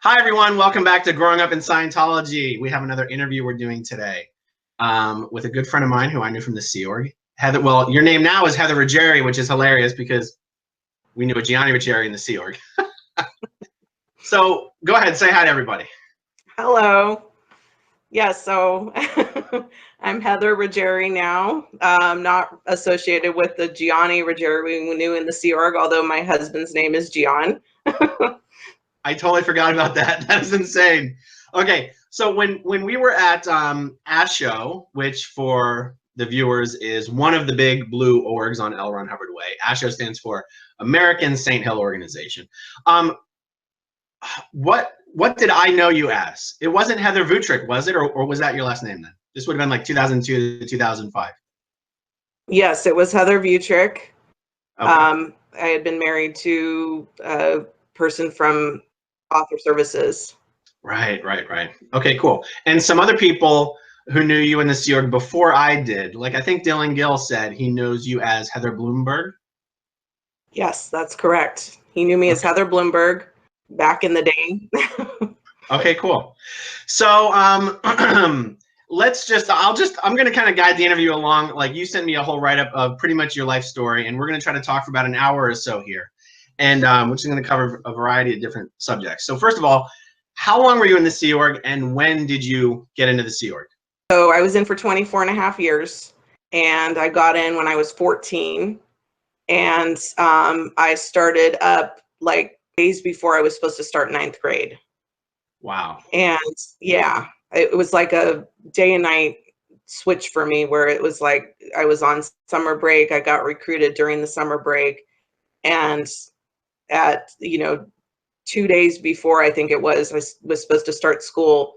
Hi, everyone. Welcome back to Growing Up in Scientology. We have another interview we're doing today with a good friend of mine who I knew from the Sea Org. Heather, well, your name now is Heather Ruggeri, which is hilarious because we knew a Gianni Ruggeri in the Sea Org. So go ahead, say hi to everybody. Hello. Yeah, so I'm Heather Ruggeri now. Not associated with the Gianni Ruggeri we knew in the Sea Org, although my husband's name is Gian. I totally forgot about that. That is insane. Okay, so when we were at ASHO, which for the viewers is one of the big blue orgs on L. Ron Hubbard Way. ASHO stands for American Saint Hill Organization. What did I know you as? It wasn't Heather Vutrick, was it? Or was that your last name then? This would have been like 2002 to 2005. Yes, it was Heather Vutrick. Okay. I had been married to a person from Author Services. Right. Okay, cool. And some other people who knew you in the Sea Org before I did, like I think Dylan Gill said he knows you as Heather Bloomberg. Yes, that's correct. He knew me as Heather Bloomberg back in the day. Okay, cool. So I'm going to kind of guide the interview along. Like you sent me a whole write-up of pretty much your life story, and we're going to try to talk for about an hour or so here. And we're just going to cover a variety of different subjects. So first of all, how long were you in the Sea Org, and when did you get into the Sea Org? So I was in for 24 and a half years, and I got in when I was 14. And I started up like days before I was supposed to start ninth grade. Wow. And yeah, it was like a day and night switch for me, where it was like I was on summer break. I got recruited during the summer break, and at 2 days before I think it was, I was supposed to start school,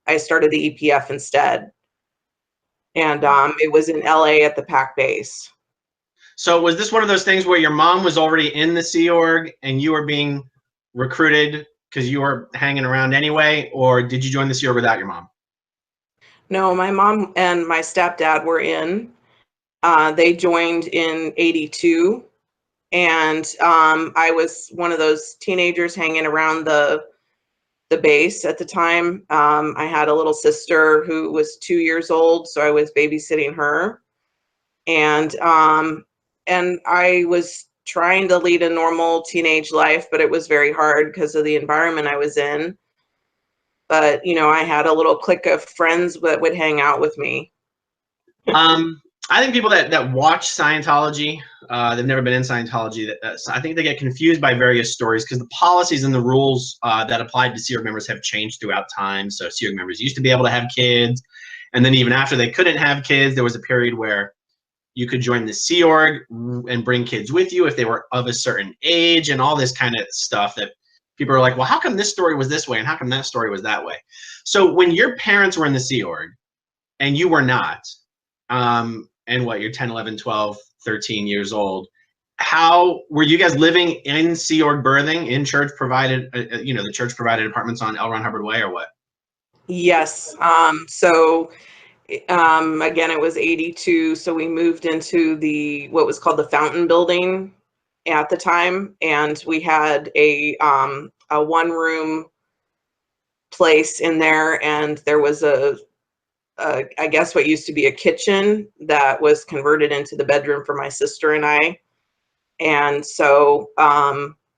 I started the EPF instead. And it was in LA at the PAC base. So was this one of those things where your mom was already in the Sea Org and you were being recruited because you were hanging around anyway, or did you join the Sea Org without your mom? No, my mom and my stepdad were in. They joined in '82, and I was one of those teenagers hanging around the base at the time. I had a little sister who was 2 years old, so I was babysitting her, and I was trying to lead a normal teenage life, but it was very hard because of the environment I was in. But I had a little clique of friends that would hang out with me. I think people that watch Scientology, they've never been in Scientology, I think they get confused by various stories because the policies and the rules that applied to Sea Org members have changed throughout time. So Sea Org members used to be able to have kids, and then even after they couldn't have kids, there was a period where you could join the Sea Org and bring kids with you if they were of a certain age, and all this kind of stuff that people are like, well, how come this story was this way and how come that story was that way? So when your parents were in the Sea Org and you were not, and what, you're 10, 11, 12, 13 years old, how were you guys living in Sea Org berthing in church provided, the church provided apartments on L. Ron Hubbard Way, or what? Yes. Again, it was '82, so we moved into what was called the Fountain Building at the time, and we had a one-room place in there, and there was I guess what used to be a kitchen that was converted into the bedroom for my sister and I. And so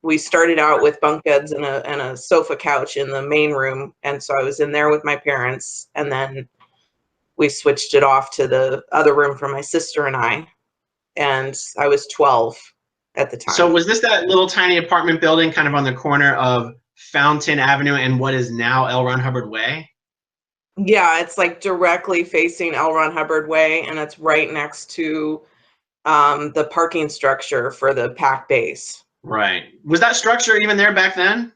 we started out with bunk beds and a sofa couch in the main room, and so I was in there with my parents, and then we switched it off to the other room for my sister and I was 12 at the time. So was this that little tiny apartment building kind of on the corner of Fountain Avenue and what is now L. Ron Hubbard Way? Yeah, it's like directly facing L. Ron Hubbard Way, and it's right next to the parking structure for the PAC base. Right. Was that structure even there back then?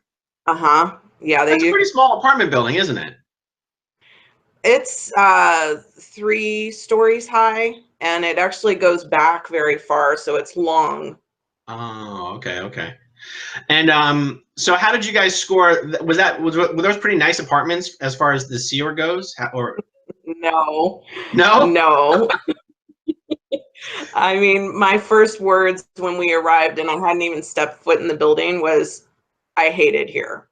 Uh-huh. Yeah. That's a pretty small apartment building, isn't it? It's 3 stories high, and it actually goes back very far, so it's long. Oh, okay. And so how did you guys score? Were those pretty nice apartments as far as the Sea Org goes? Or No. No? I mean, my first words when we arrived and I hadn't even stepped foot in the building was, I hate it here.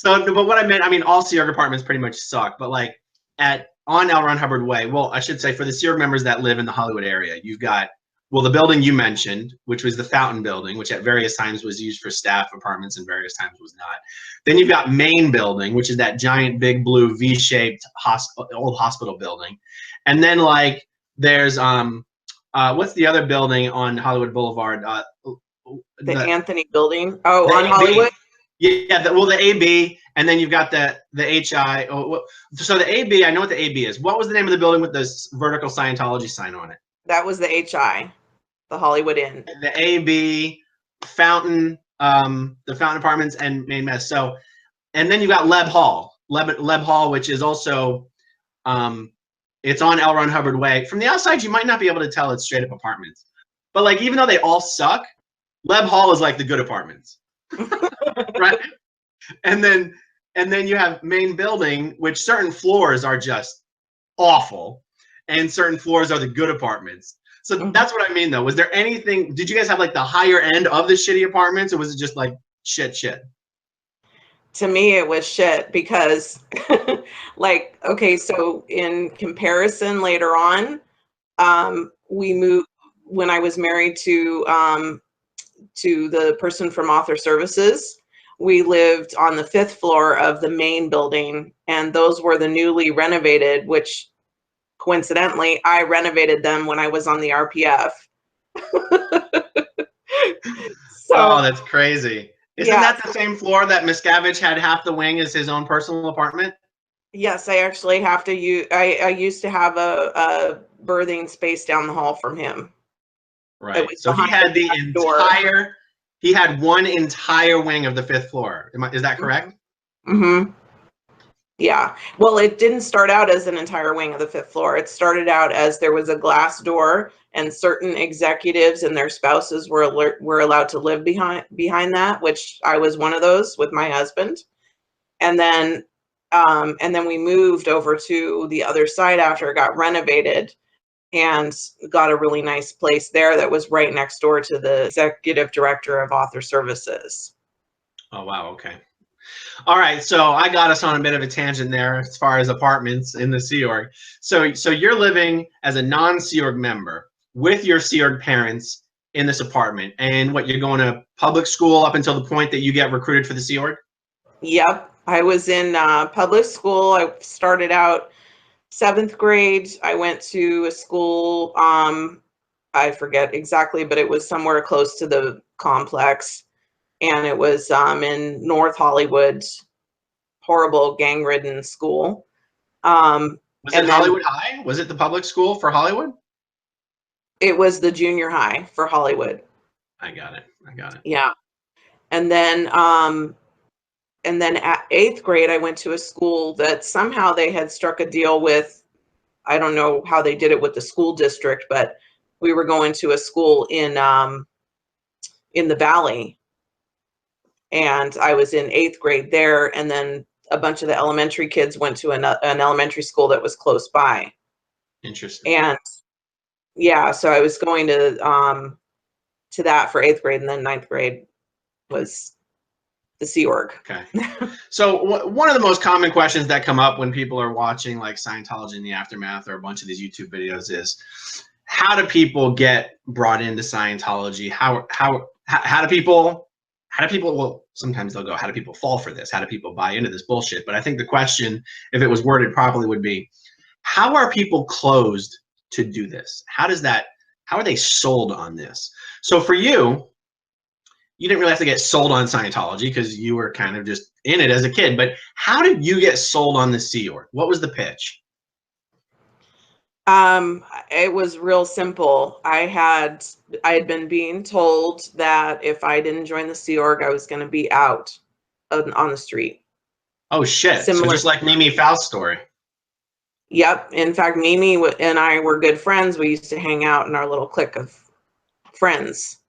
So, but what I meant, I mean, all Sea Org apartments pretty much suck, but like on L. Ron Hubbard Way, well, I should say for the Sea Org members that live in the Hollywood area, you've got, well, the building you mentioned, which was the Fountain Building, which at various times was used for staff apartments and various times was not. Then you've got Main Building, which is that giant big blue V-shaped old hospital building. And then like there's what's the other building on Hollywood Boulevard? The Anthony Building. Oh, on AB. Hollywood. Yeah, the AB, and then you've got the HI. Oh, so the AB, I know what the AB is. What was the name of the building with this vertical Scientology sign on it? That was the HI, the Hollywood Inn. The AB, Fountain, the Fountain Apartments, and Main Mess. So, and then you've got Leb Hall, which is also, it's on L. Ron Hubbard Way. From the outside, you might not be able to tell it's straight up apartments, but like even though they all suck, Leb Hall is like the good apartments. Right, and then you have Main Building, which certain floors are just awful, and certain floors are the good apartments. So that's what I mean, though. Was there anything? Did you guys have like the higher end of the shitty apartments, or was it just like shit? To me, it was shit because, like, okay, so in comparison, later on, we moved when I was married to the person from Author Services. We lived on the 5th floor of the Main Building, and those were the newly renovated, which coincidentally, I renovated them when I was on the RPF. So, oh, that's crazy. Isn't that the same floor that Miscavige had half the wing as his own personal apartment? Yes, I actually have to use, I used to have a birthing space down the hall from him. Right. So he had the entire, he had one entire wing of the 5th floor. Is that correct? Mm-hmm. Yeah. Well, it didn't start out as an entire wing of the 5th floor. It started out as there was a glass door, and certain executives and their spouses were allowed to live behind that, which I was one of those with my husband. And then we moved over to the other side after it got renovated, and got a really nice place there that was right next door to the executive director of Author Services. Oh, wow. Okay. All right. So I got us on a bit of a tangent there as far as apartments in the Sea Org. So you're living as a non-Sea Org member with your Sea Org parents in this apartment. And what, you're going to public school up until the point that you get recruited for the Sea Org? Yep. I was in public school. I started out 7th grade. I went to a school, I forget exactly, but it was somewhere close to the complex. And it was in North Hollywood, horrible gang-ridden school. Was it Hollywood High? Was it the public school for Hollywood? It was the junior high for Hollywood. I got it. Yeah. And then at 8th grade, I went to a school that somehow they had struck a deal with. I don't know how they did it with the school district, but we were going to a school in the Valley, and I was in 8th grade there. And then a bunch of the elementary kids went to an elementary school that was close by. Interesting. And yeah, so I was going to that for 8th grade, and then 9th grade was the Sea Org. Okay. So one of the most common questions that come up when people are watching like Scientology in the Aftermath or a bunch of these YouTube videos is, how do people get brought into Scientology? How do people, well, sometimes they'll go, how do people fall for this? How do people buy into this bullshit? But I think the question, if it was worded properly, would be, how are people closed to do this? How are they sold on this? So for you, you didn't really have to get sold on Scientology because you were kind of just in it as a kid. But how did you get sold on the Sea Org? What was the pitch? It was real simple. I had been being told that if I didn't join the Sea Org, I was going to be out on the street. Oh shit! Similar. So just like Mimi Faust story. Yep. In fact, Mimi and I were good friends. We used to hang out in our little clique of friends.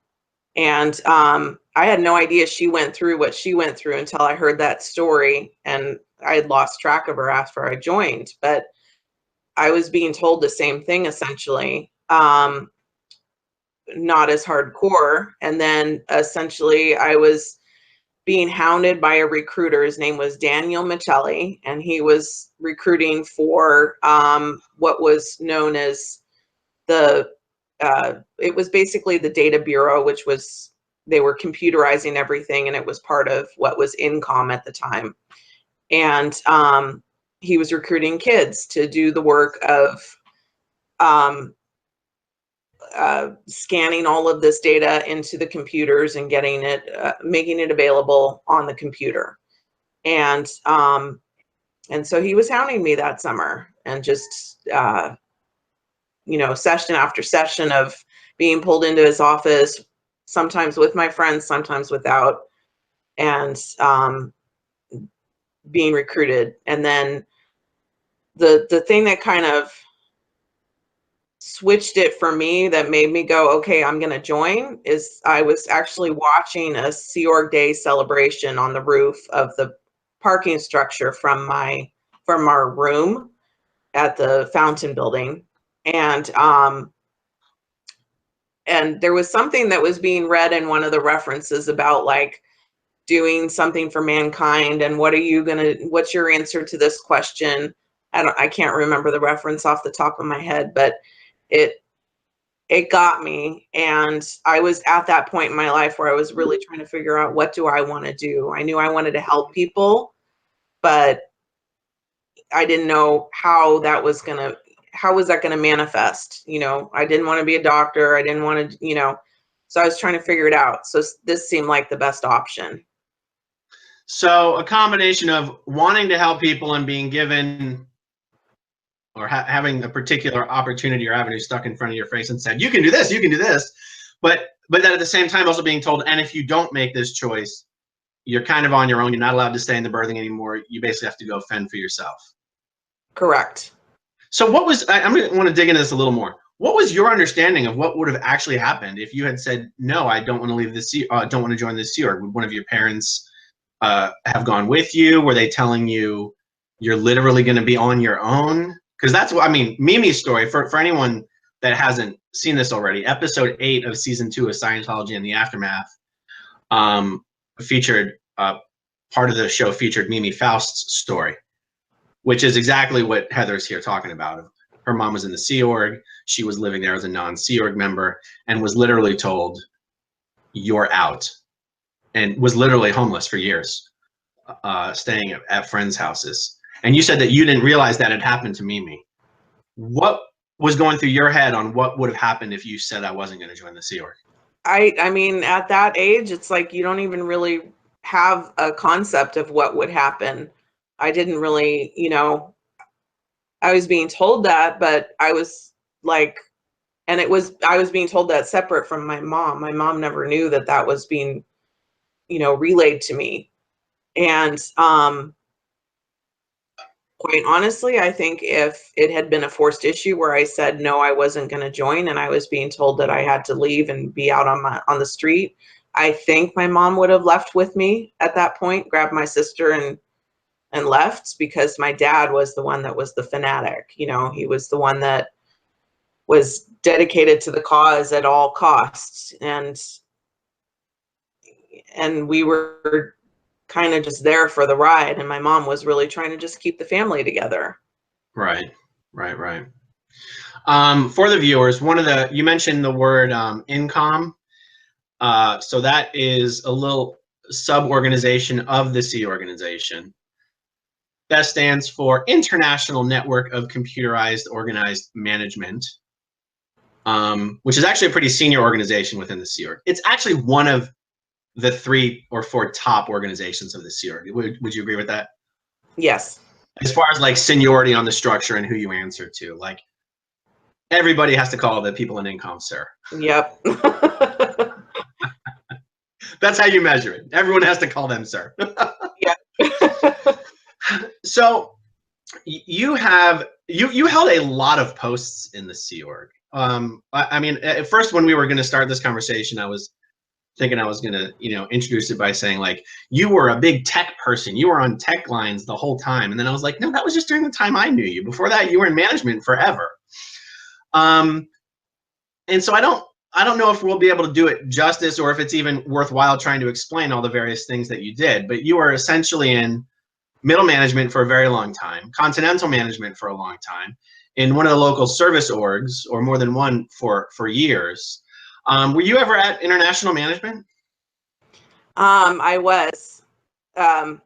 And I had no idea she went through what she went through until I heard that story, and I had lost track of her after I joined. But I was being told the same thing, essentially, not as hardcore. And then essentially I was being hounded by a recruiter. His name was Daniel Michelli, and he was recruiting for what was known as the, it was basically the Data Bureau, which was, they were computerizing everything, and it was part of what was INCOM at the time. And he was recruiting kids to do the work of scanning all of this data into the computers and getting it, making it available on the computer. And so he was hounding me that summer, and just, you know, session after session of being pulled into his office, sometimes with my friends, sometimes without, and being recruited. And then the thing that kind of switched it for me, that made me go, okay, I'm going to join, is I was actually watching a Sea Org Day celebration on the roof of the parking structure from our room at the Fountain building. And there was something that was being read in one of the references about like doing something for mankind, and what's your answer to this question? I can't remember the reference off the top of my head, but it got me. And I was at that point in my life where I was really trying to figure out, what do I want to do? I knew I wanted to help people, but I didn't know how was that going to manifest? You know, I didn't want to be a doctor. I didn't want to, you know, so I was trying to figure it out. So this seemed like the best option. So a combination of wanting to help people and being given, or having a particular opportunity or avenue stuck in front of your face and said, you can do this, you can do this. But then at the same time also being told, and if you don't make this choice, you're kind of on your own. You're not allowed to stay in the berthing anymore. You basically have to go fend for yourself. Correct. So what was, I'm going to want to dig into this a little more. What was your understanding of what would have actually happened if you had said, no, I don't want to leave this, don't want to join this Sea Org? Would one of your parents have gone with you? Were they telling you you're literally going to be on your own? Because that's what, I mean, Mimi's story, for anyone that hasn't seen this already, episode 8 of season 2 of Scientology and the Aftermath featured, part of the show featured Mimi Faust's story, which is exactly what Heather's here talking about. Her mom was in the Sea Org. She was living there as a non-Sea Org member and was literally told, you're out, and was literally homeless for years, staying at friends' houses. And you said that you didn't realize that had happened to Mimi. What was going through your head on what would have happened if you said I wasn't going to join the Sea Org? I mean, at that age, it's like you don't even really have a concept of what would happen. I didn't really, you know, I was being told that, but I was like, and I was being told that separate from my mom. My mom never knew that that was being, you know, relayed to me. And quite honestly, I think if it had been a forced issue where I said no, I wasn't going to join, and I was being told that I had to leave and be out on the street, I think my mom would have left with me at that point, grabbed my sister and left, because my dad was the one that was the fanatic. You know, he was the one that was dedicated to the cause at all costs, and we were kind of just there for the ride, and my mom was really trying to just keep the family together. Right. For the viewers, you mentioned the word INCOM. So that is a little sub-organization of the Sea organization. That stands for International Network of Computerized Organized Management, which is actually a pretty senior organization within the Sea Org. It's actually one of the 3 or 4 top organizations of the Sea Org. Would you agree with that? Yes. As far as like seniority on the structure and who you answer to, like everybody has to call the people in INCOM sir. Yep. That's how you measure it. Everyone has to call them sir. Yeah. So you held a lot of posts in the Sea Org. I mean, at first when we were going to start this conversation, I was thinking I was going to, you know, introduce it by saying like, you were a big tech person. You were on tech lines the whole time. And then I was like, no, that was just during the time I knew you. Before that, you were in management forever. And so I I don't know if we'll be able to do it justice or if it's even worthwhile trying to explain all the various things that you did, but you were essentially in middle management for a very long time, continental management for a long time, in one of the local service orgs, or more than one for years. Were you ever at international management? I was. Um,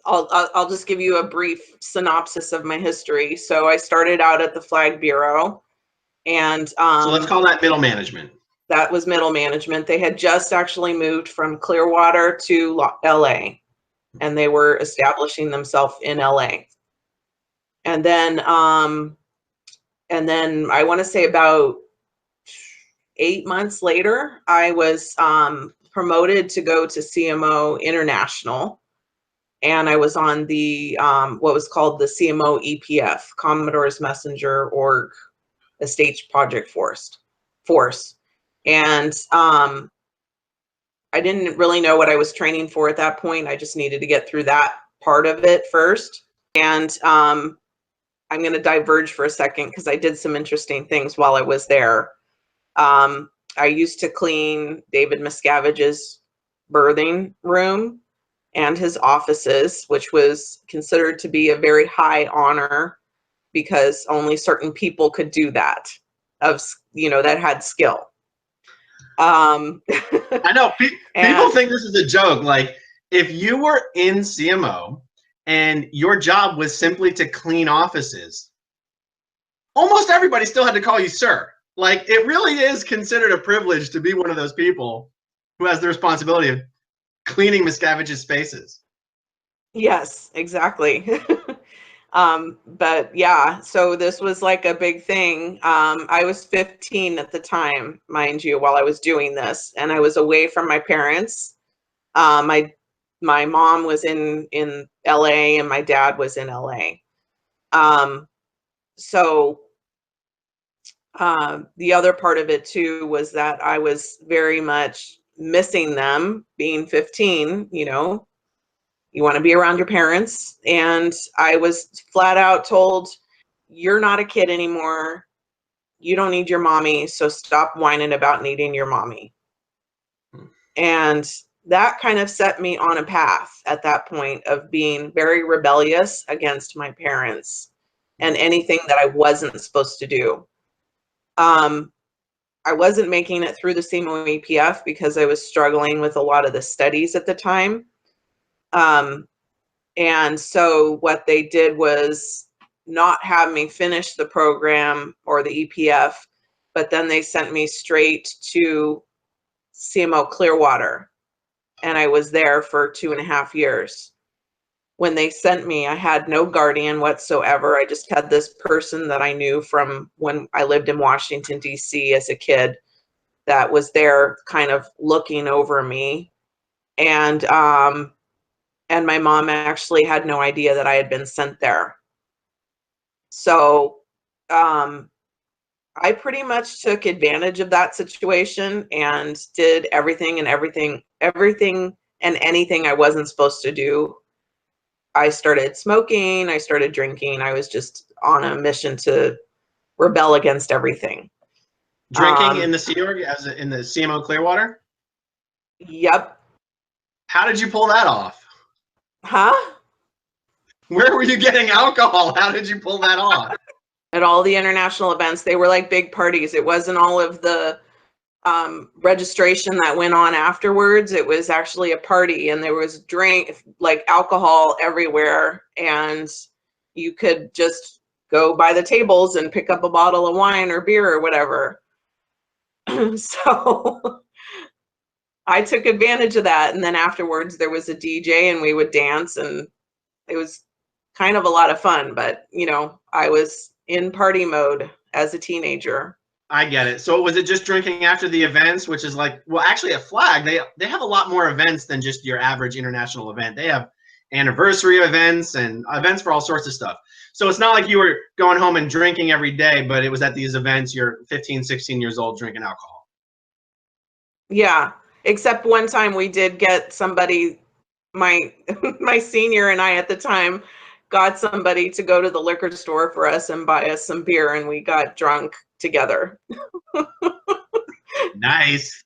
I'll just give you a brief synopsis of my history. So I started out at the Flag Bureau, and So let's call that middle management. that was middle management. They had just actually moved from Clearwater to LA, and they were establishing themselves in LA. And then I want to say about 8 months later, I was promoted to go to CMO International. And I was on the what was called the CMO EPF, Commodore's Messenger Org Estates Project Force. And I didn't really know what I was training for at that point. I just needed to get through that part of it first. And I'm going to diverge for a second because I did some interesting things while I was there. I used to clean David Miscavige's birthing room and his offices, which was considered to be a very high honor because only certain people could do that, that had skill. I know people think this is a joke. Like, if you were in CMO and your job was simply to clean offices, almost everybody still had to call you sir. Like, it really is considered a privilege to be one of those people who has the responsibility of cleaning Miscavige's spaces. Yes, exactly. But yeah, so this was like a big thing. I was 15 at the time, mind you, while I was doing this, and I was away from my parents. My mom was in LA and my dad was in LA. So the other part of it too was that I was very much missing them, being 15, you want to be around your parents. And I was flat out told, you're not a kid anymore. You don't need your mommy. So stop whining about needing your mommy. And that kind of set me on a path at that point of being very rebellious against my parents and anything that I wasn't supposed to do. I wasn't making it through the CMO EPF because I was struggling with a lot of the studies at the time. And so what they did was not have me finish the program or the EPF, but then they sent me straight to CMO Clearwater. And I was there for 2.5 years. When they sent me, I had no guardian whatsoever. I just had this person that I knew from when I lived in Washington, D.C. as a kid that was there kind of looking over me. And my mom actually had no idea that I had been sent there. So I pretty much took advantage of that situation and did everything and anything I wasn't supposed to do. I started smoking, I started drinking. I was just on a mission to rebel against everything. Drinking in the Sea Org, in the CMO Clearwater? Yep. How did you pull that off? Huh? Where were you getting alcohol? How did you pull that off? At all the international events, they were like big parties. It wasn't all of the registration that went on afterwards. It was actually a party, and there was alcohol everywhere, and you could just go by the tables and pick up a bottle of wine or beer or whatever. So I took advantage of that, and then afterwards there was a DJ and we would dance, and it was kind of a lot of fun. But I was in party mode as a teenager. I get it. So was it just drinking after the events, which is like, well, actually at Flag, they have a lot more events than just your average international event. They have anniversary events and events for all sorts of stuff. So it's not like you were going home and drinking every day, but it was at these events, you're 15, 16 years old drinking alcohol. Yeah, except one time we did get somebody, my senior and I at the time got somebody to go to the liquor store for us and buy us some beer, and we got drunk together. Nice.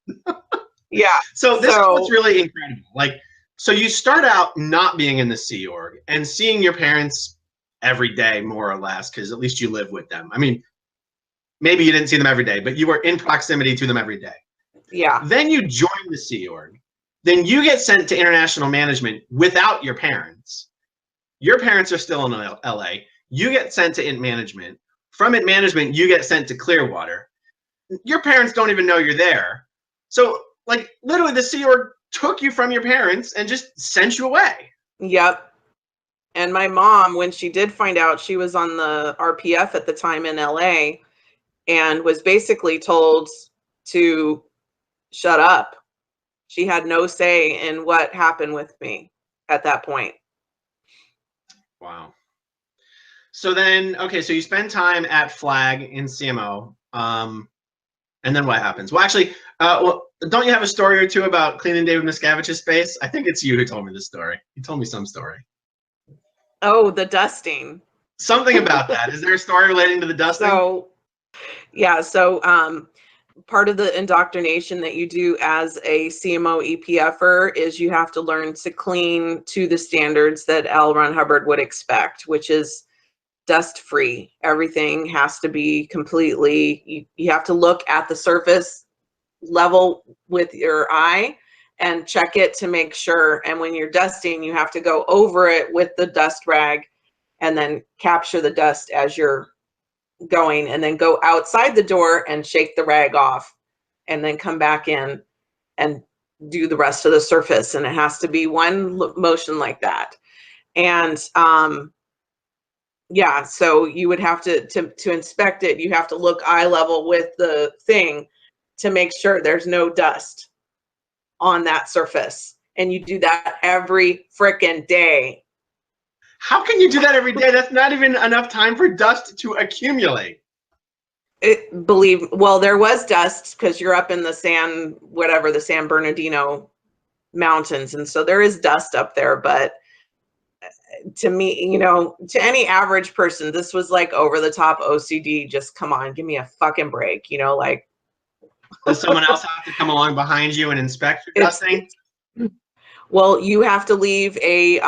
Yeah. So this is what's really incredible. Like, so you start out not being in the Sea Org and seeing your parents every day, more or less, because at least you live with them. I mean, maybe you didn't see them every day, but you were in proximity to them every day. Yeah. Then you join the Sea Org. Then you get sent to international management without your parents. Your parents are still in LA. You get sent to int management. From int management, you get sent to Clearwater. Your parents don't even know you're there. So, like, literally, the Sea Org took you from your parents and just sent you away. Yep. And my mom, when she did find out, she was on the RPF at the time in LA and was basically told to shut up. She had no say in what happened with me at that point. Wow. So then, okay, so you spend time at Flag in CMO, and then what happens? Well, actually, don't you have a story or two about cleaning David Miscavige's space? I think it's you who told me the story. You told me some story. Oh, the dusting. Something about that. Is there a story relating to the dusting? So, yeah. So, part of the indoctrination that you do as a CMO EPFer is you have to learn to clean to the standards that L. Ron Hubbard would expect, which is dust free. Everything has to be completely, you have to look at the surface level with your eye and check it to make sure. And when you're dusting, you have to go over it with the dust rag and then capture the dust as you're going, and then go outside the door and shake the rag off and then come back in and do the rest of the surface. And it has to be one motion like that. And yeah, so you would have to inspect it. You have to look eye level with the thing to make sure there's no dust on that surface. And you do that every frickin' day. How can you do that every day? That's not even enough time for dust to accumulate. Well, there was dust because you're up in the the San Bernardino mountains. And so there is dust up there, but to me, to any average person, this was like over the top OCD. Just come on, give me a fucking break, like. Does someone else have to come along behind you and inspect your dusting? Well, you have to leave a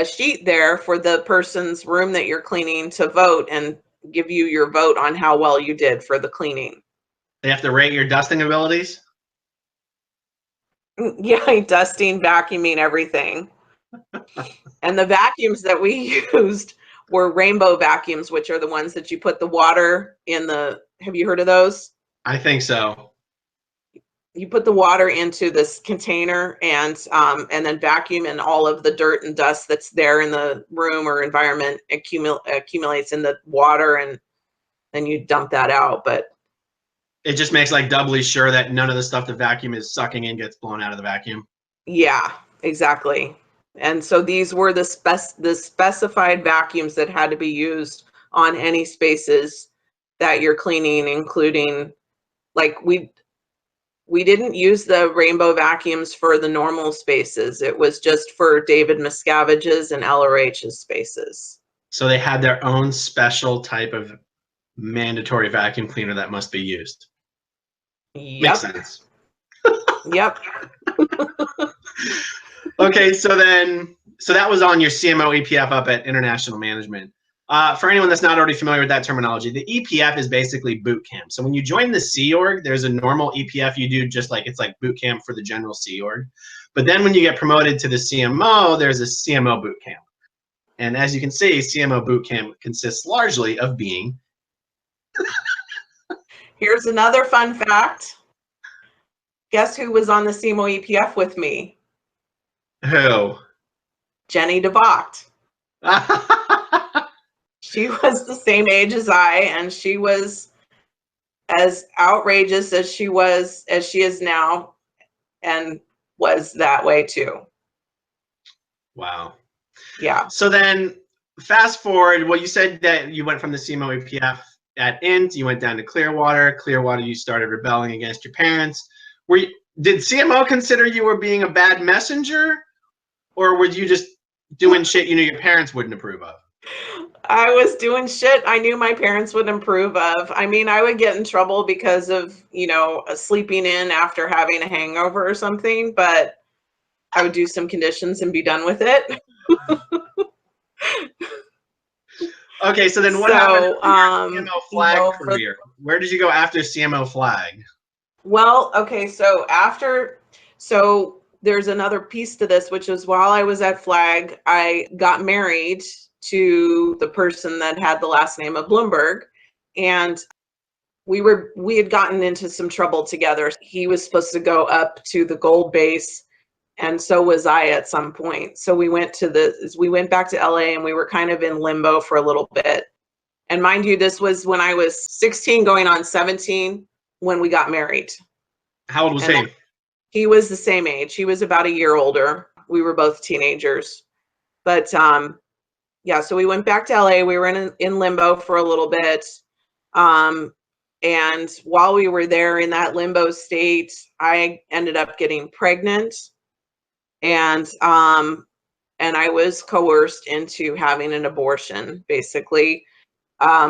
sheet there for the person's room that you're cleaning to vote and give you your vote on how well you did for the cleaning. They have to rate your dusting abilities? Yeah, dusting, vacuuming, everything. And the vacuums that we used were rainbow vacuums, which are the ones that you put the water in have you heard of those? I think so. You put the water into this container and then vacuum, and all of the dirt and dust that's there in the room or environment accumulates in the water, and then you dump that out. But it just makes like doubly sure that none of the stuff the vacuum is sucking in gets blown out of the vacuum. Yeah, exactly. And so these were the specified vacuums that had to be used on any spaces that you're cleaning, including, like, we didn't use the rainbow vacuums for the normal spaces. It was just for David Miscavige's and LRH's spaces. So they had their own special type of mandatory vacuum cleaner that must be used. Yep. Makes sense. Yep. Okay, so that was on your CMO EPF up at International Management. For anyone that's not already familiar with that terminology, the EPF is basically boot camp. So when you join the Sea Org, there's a normal EPF you do, just like it's like boot camp for the general Sea Org. But then when you get promoted to the CMO, there's a CMO boot camp. And as you can see, CMO boot camp consists largely of being. Here's another fun fact. Guess who was on the CMO EPF with me? Who? Jenny DeVocht. She was the same age as I, and she was as outrageous as she is now, and was that way too. Wow. Yeah. So then fast forward, well, you said that you went from the CMO EPF at INT, you went down to Clearwater. Clearwater, you started rebelling against your parents. Did CMO consider you were being a bad messenger, or were you just doing shit you knew your parents wouldn't approve of? I was doing shit I knew my parents would approve of. I mean, I would get in trouble because of, sleeping in after having a hangover or something, but I would do some conditions and be done with it. Okay, so then what happened after your CMO flag career? Where did you go after CMO flag? Well, okay, so there's another piece to this, which is while I was at Flag, I got married to the person that had the last name of Bloomberg, and we had gotten into some trouble together. He was supposed to go up to the gold base, and so was I at some point. So we went back to LA, and we were kind of in limbo for a little bit. And mind you, this was when I was 16 going on 17 when we got married. How old was he? He was the same age. He was about a year older. We were both teenagers. But yeah, so we went back to LA. We were in limbo for a little bit. And while we were there in that limbo state, I ended up getting pregnant. And I was coerced into having an abortion, basically,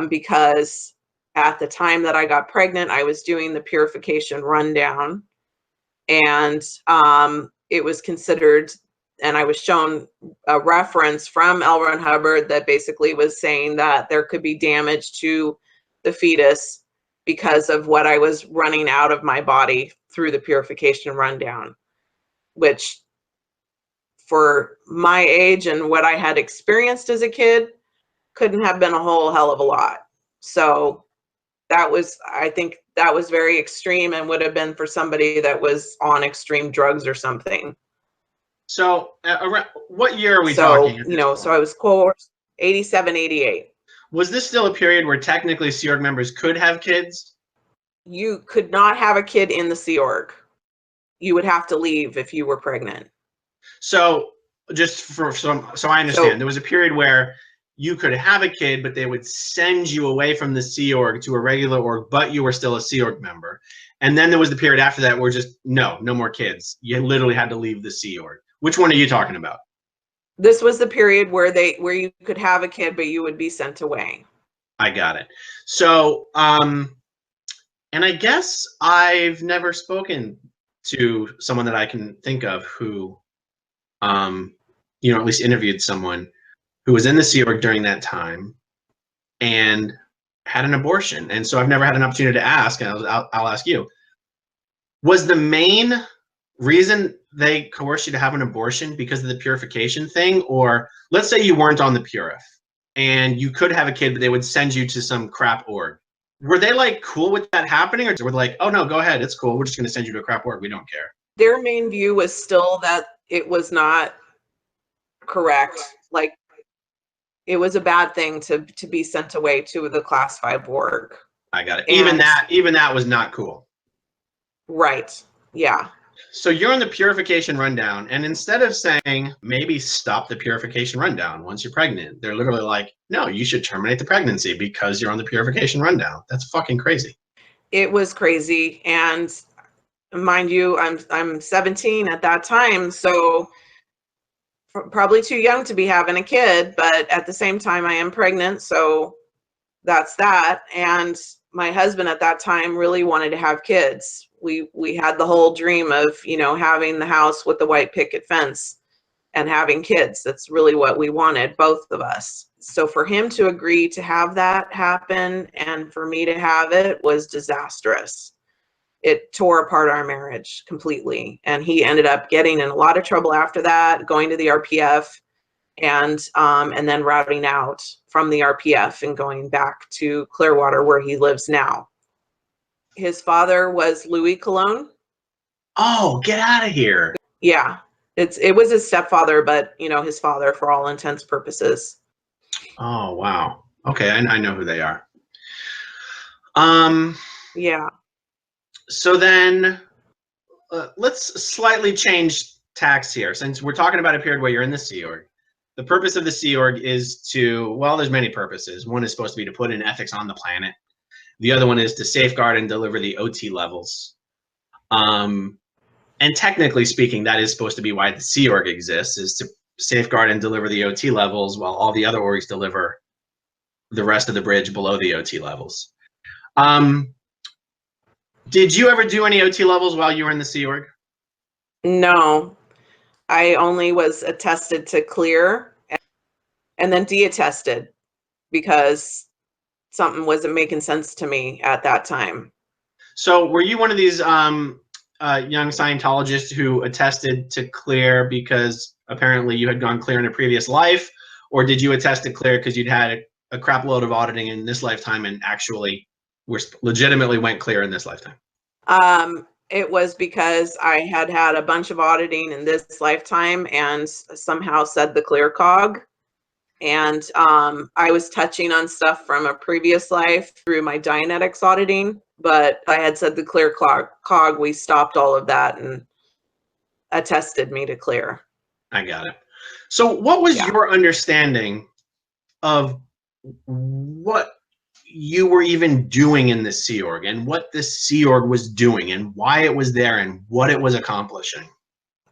because at the time that I got pregnant, I was doing the purification rundown. And it was considered, and I was shown a reference from L. Ron Hubbard that basically was saying that there could be damage to the fetus because of what I was running out of my body through the purification rundown, which for my age and what I had experienced as a kid couldn't have been a whole hell of a lot. So I think that was very extreme and would have been for somebody that was on extreme drugs or something. So what year are we talking? So I was coerced 87, 88. Was this still a period where technically Sea Org members could have kids? You could not have a kid in the Sea Org. You would have to leave if you were pregnant. So just so I understand, there was a period where you could have a kid, but they would send you away from the Sea Org to a regular org, but you were still a Sea Org member. And then there was the period after that where just, no more kids. You literally had to leave the Sea Org. Which one are you talking about? This was the period where you could have a kid, but you would be sent away. I got it. So, and I guess I've never spoken to someone that I can think of who, at least interviewed someone who was in the Sea Org during that time and had an abortion. And so I've never had an opportunity to ask, and I'll ask you. Was the main reason they coerced you to have an abortion because of the purification thing? Or let's say you weren't on the Purif and you could have a kid, but they would send you to some crap org. Were they like cool with that happening, or were they like, oh no, go ahead, it's cool, we're just going to send you to a crap org, we don't care? Their main view was still that it was not correct. Like, it was a bad thing to be sent away to the class 5 org. I got it. Even that was not cool. Right. Yeah. So you're on the purification rundown, and instead of saying maybe stop the purification rundown once you're pregnant, they're literally like, no, you should terminate the pregnancy because you're on the purification rundown. That's fucking crazy. It was crazy. And mind you, I'm 17 at that time, so probably too young to be having a kid, but at the same time I am pregnant, so that's that. And my husband at that time really wanted to have kids. We had the whole dream of, having the house with the white picket fence and having kids. That's really what we wanted, both of us. So for him to agree to have that happen and for me to have it was disastrous. It tore apart our marriage completely. And he ended up getting in a lot of trouble after that, going to the RPF and then routing out from the RPF and going back to Clearwater where he lives now. His father was Louis Cologne. Oh, get out of here. Yeah. It was his stepfather, but his father for all intents purposes. Oh, wow. Okay, I know who they are. Yeah. So then let's slightly change tacks here. Since we're talking about a period where you're in the Sea Org, the purpose of the Sea Org is to, well, there's many purposes. One is supposed to be to put in ethics on the planet. The other one is to safeguard and deliver the OT levels. And technically speaking, that is supposed to be why the Sea Org exists, is to safeguard and deliver the OT levels while all the other orgs deliver the rest of the bridge below the OT levels. Did you ever do any OT levels while you were in the Sea Org? No, I only was attested to clear and then de-attested because something wasn't making sense to me at that time. So were you one of these young Scientologists who attested to clear because apparently you had gone clear in a previous life, or did you attest to clear because you'd had a crap load of auditing in this lifetime and actually legitimately went clear in this lifetime? It was because I had had a bunch of auditing in this lifetime and somehow said the clear cog. And I was touching on stuff from a previous life through my Dianetics auditing, but I had said the clear cog, we stopped all of that and attested me to clear. I got it. So what was your understanding of what you were even doing in the Sea Org and what the Sea Org was doing and why it was there and what it was accomplishing?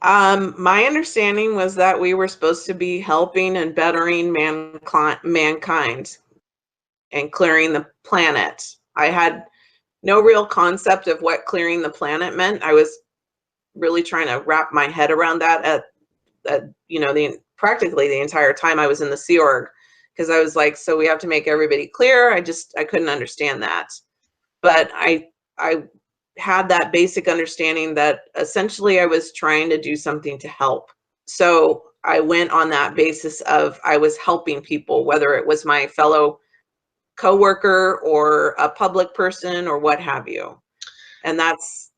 My understanding was that we were supposed to be helping and bettering mankind and clearing the planet. I had no real concept of what clearing the planet meant. I was really trying to wrap my head around that at you know, practically the entire time I was in the Sea Org, because I was like, so we have to make everybody clear. I couldn't understand that. But I had that basic understanding that essentially I was trying to do something to help. So I went on that basis of I was helping people, whether it was my fellow coworker or a public person or what have you. And that's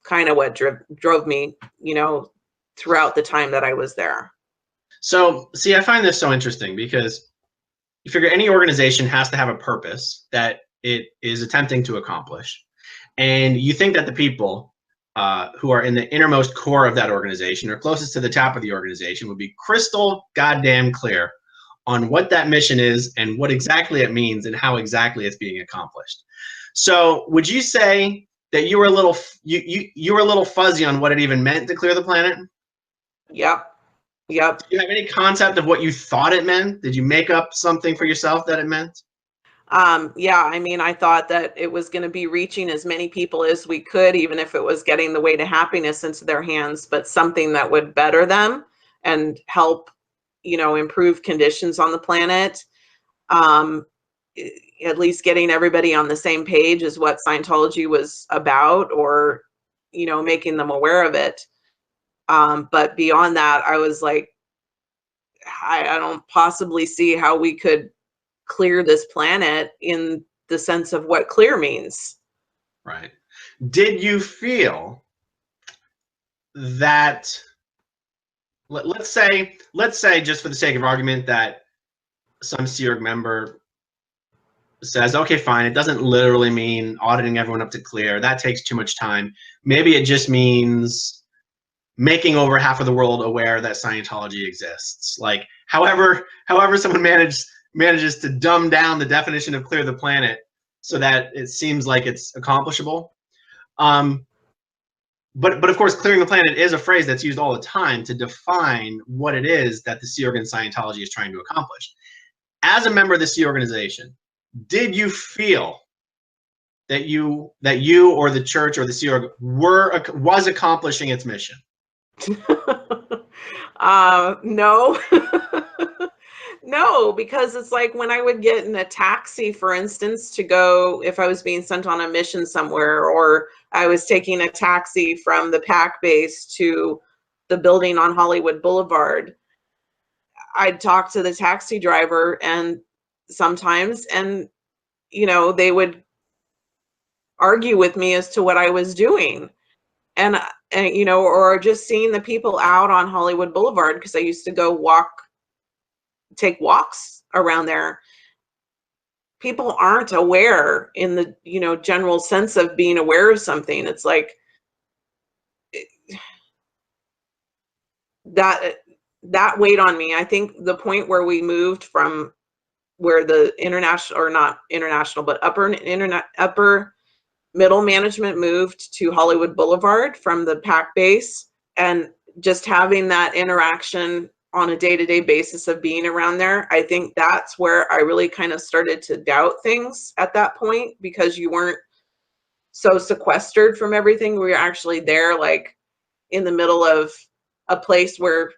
kind of what drove me, you know, throughout the time that I was there. So, see, I find this so interesting because you figure any organization has to have a purpose that it is attempting to accomplish. And you think that the people who are in the innermost core of that organization or closest to the top of the organization would be crystal goddamn clear on what that mission is and what exactly it means and how exactly it's being accomplished. So would you say that you were a little you were a little fuzzy on what it even meant to clear the planet? Yep. Do you have any concept of what you thought it meant? Did you make up something for yourself that it meant? Yeah, I mean, I thought that it was going to be reaching as many people as we could, even if it was getting the way to happiness into their hands, but something that would better them and help, you know, improve conditions on the planet. At least getting everybody on the same page is what Scientology was about, or, you know, making them aware of it. But beyond that, I was like, I don't possibly see how we could clear this planet in the sense of what clear means. Right. Did you feel that let's say just for the sake of argument that some Sea Org member says, okay, fine, it doesn't literally mean auditing everyone up to clear. That takes too much time. Maybe it just means making over half of the world aware that Scientology exists. Like, however someone manages to dumb down the definition of clear the planet so that it seems like it's accomplishable. But of course, clearing the planet is a phrase that's used all the time to define what it is that the Sea Org and Scientology is trying to accomplish. As a member of the Sea Organization, did you feel that you or the church or the Sea Org was accomplishing its mission? No. No, because it's like when I would get in a taxi, for instance, to go, if I was being sent on a mission somewhere, or I was taking a taxi from the PAC base to the building on Hollywood Boulevard, I'd talk to the taxi driver and sometimes, and, you know, they would argue with me as to what I was doing. And you know, or just seeing the people out on Hollywood Boulevard, because I used to go take walks around there. People aren't aware in the, you know, general sense of being aware of something. It's like that weighed on me. I think the point where we moved from where the international, or not international, but upper middle management moved to Hollywood Boulevard from the PAC base, and just having that interaction on a day-to-day basis of being around there, I think that's where I really kind of started to doubt things at that point, because you weren't so sequestered from everything. We were actually there, like in the middle of a place where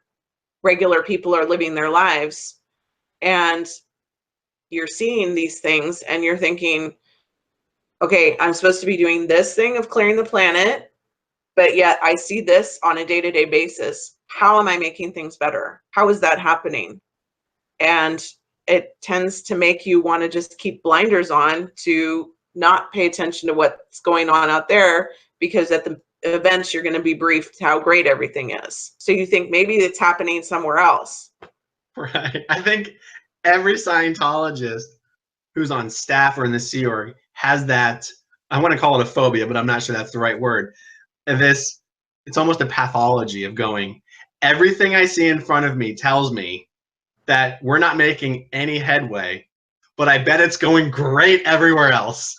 regular people are living their lives, and you're seeing these things and you're thinking, okay, I'm supposed to be doing this thing of clearing the planet, but yet I see this on a day-to-day basis. How am I making things better? How is that happening? And it tends to make you want to just keep blinders on, to not pay attention to what's going on out there, because at the events you're going to be briefed how great everything is. So you think maybe it's happening somewhere else. Right. I think every Scientologist who's on staff or in the Sea Org has that, I want to call it a phobia, but I'm not sure that's the right word. It's almost a pathology of going, everything I see in front of me tells me that we're not making any headway, but I bet it's going great everywhere else.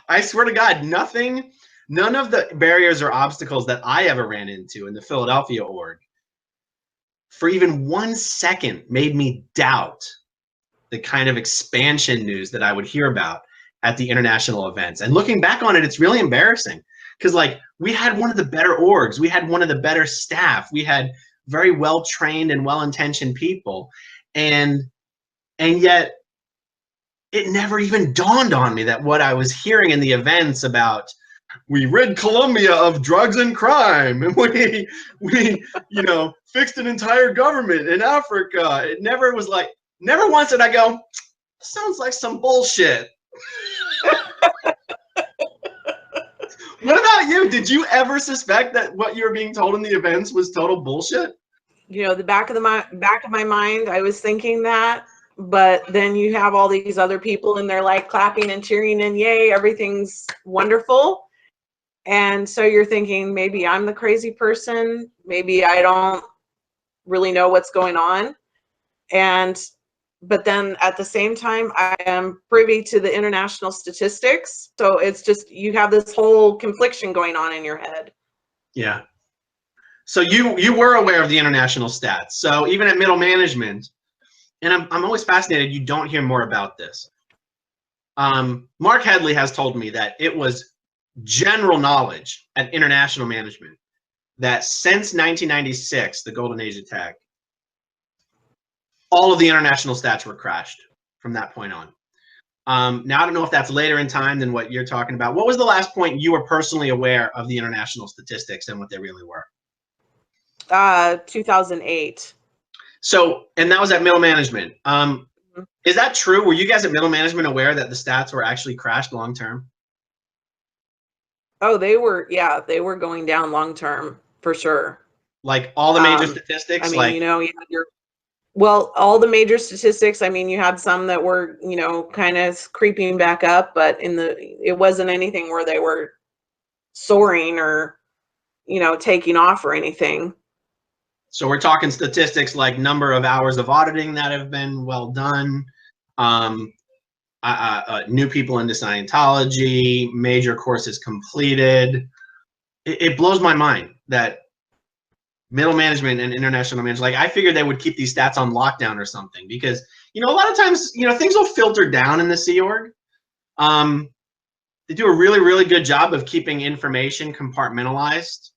I swear to God, none of the barriers or obstacles that I ever ran into in the Philadelphia org for even 1 second made me doubt the kind of expansion news that I would hear about at the international events. And looking back on it, it's really embarrassing, because like, we had one of the better orgs, we had one of the better staff, we had very well trained and well intentioned people, and yet it never even dawned on me that what I was hearing in the events about, we rid Colombia of drugs and crime, and we you know, fixed an entire government in Africa. It never was like, never once did I go, sounds like some bullshit. What about you? Did you ever suspect that what you were being told in the events was total bullshit? You know, the back of my mind, I was thinking that, but then you have all these other people and they're like clapping and cheering and yay, everything's wonderful. And so you're thinking, maybe I'm the crazy person, maybe I don't really know what's going on. But then at the same time, I am privy to the international statistics. So it's just, you have this whole confliction going on in your head. Yeah. So you were aware of the international stats. So even at middle management, and I'm always fascinated, you don't hear more about this. Mark Headley has told me that it was general knowledge at international management that since 1996, the Golden Age attack, all of the international stats were crashed from that point on. Now, I don't know if that's later in time than what you're talking about. What was the last point you were personally aware of the international statistics and what they really were? 2008. So, and that was at middle management. Is that true? Were you guys at middle management aware that the stats were actually crashed long term? Oh, they were, yeah, they were going down long term for sure. Like all the major statistics? I mean, like, you know, you had well, all the major statistics. I mean, you had some that were, you know, kind of creeping back up, but it wasn't anything where they were soaring or, you know, taking off or anything. So we're talking statistics like number of hours of auditing that have been well done, new people into Scientology, major courses completed. It blows my mind that middle management and international management, like I figured they would keep these stats on lockdown or something, because, you know, a lot of times, you know, things will filter down in the Sea Org. They do a really, really good job of keeping information compartmentalized.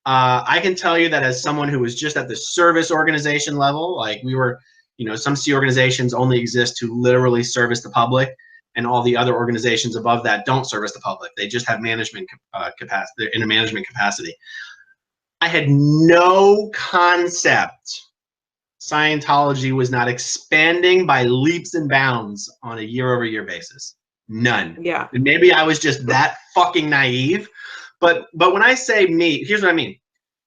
I can tell you that as someone who was just at the service organization level, like we were, you know, some Sea organizations only exist to literally service the public, and all the other organizations above that don't service the public. They just have management capacity. They're in a management capacity. I had no concept Scientology was not expanding by leaps and bounds on a year-over-year basis. None. Yeah. And maybe I was just that fucking naive. But when I say me, here's what I mean.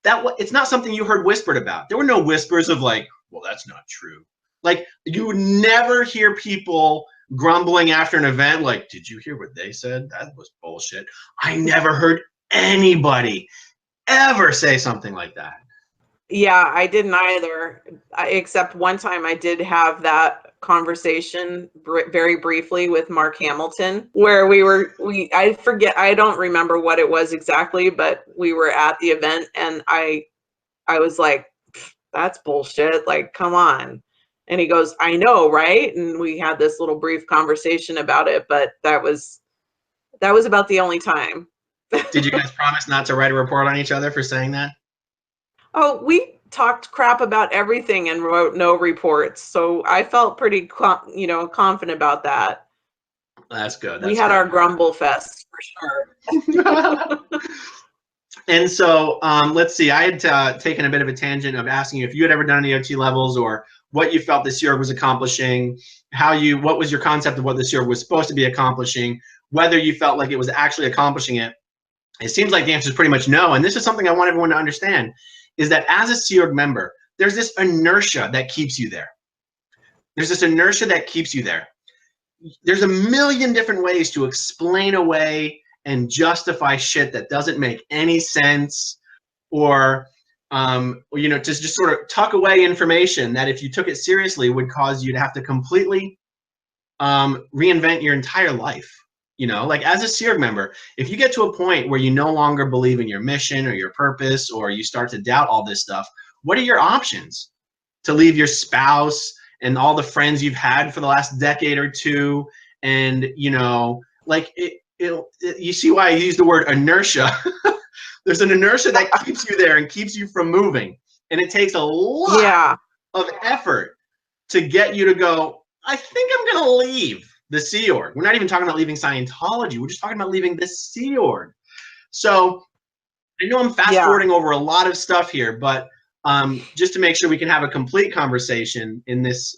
It's not something you heard whispered about. There were no whispers of like, well, that's not true. Like, you would never hear people grumbling after an event like, did you hear what they said? That was bullshit. I never heard anybody ever say something like that. Yeah, I didn't either, except one time I did have that conversation very briefly with Mark Hamilton, where I forget, I don't remember what it was exactly, but we were at the event and I was like, that's bullshit, like, come on. And he goes, I know, right? And we had this little brief conversation about it, but that was about the only time. Did you guys promise not to write a report on each other for saying that? Oh, we talked crap about everything and wrote no reports. So I felt pretty, confident about that. That's good. We That's had good. our grumble fest for sure. And so let's see. I had taken a bit of a tangent of asking you if you had ever done any OT levels or what you felt the Sea Org was accomplishing, what was your concept of what the Sea Org was supposed to be accomplishing, whether you felt like it was actually accomplishing it. It seems like the answer is pretty much no. And this is something I want everyone to understand, is that as a Sea Org member, there's this inertia that keeps you there. There's this inertia that keeps you there. There's a million different ways to explain away and justify shit that doesn't make any sense, or just sort of tuck away information that if you took it seriously would cause you to have to completely reinvent your entire life. Like as a Sea Org member, if you get to a point where you no longer believe in your mission or your purpose, or you start to doubt all this stuff, what are your options? To leave your spouse and all the friends you've had for the last decade or two, and you see why I use the word inertia. There's an inertia that keeps you there and keeps you from moving, and it takes a lot of effort to get you to go, I think I'm gonna leave the Sea Org. We're not even talking about leaving Scientology, we're just talking about leaving the Sea Org. So I know I'm fast forwarding over a lot of stuff here, but just to make sure we can have a complete conversation in this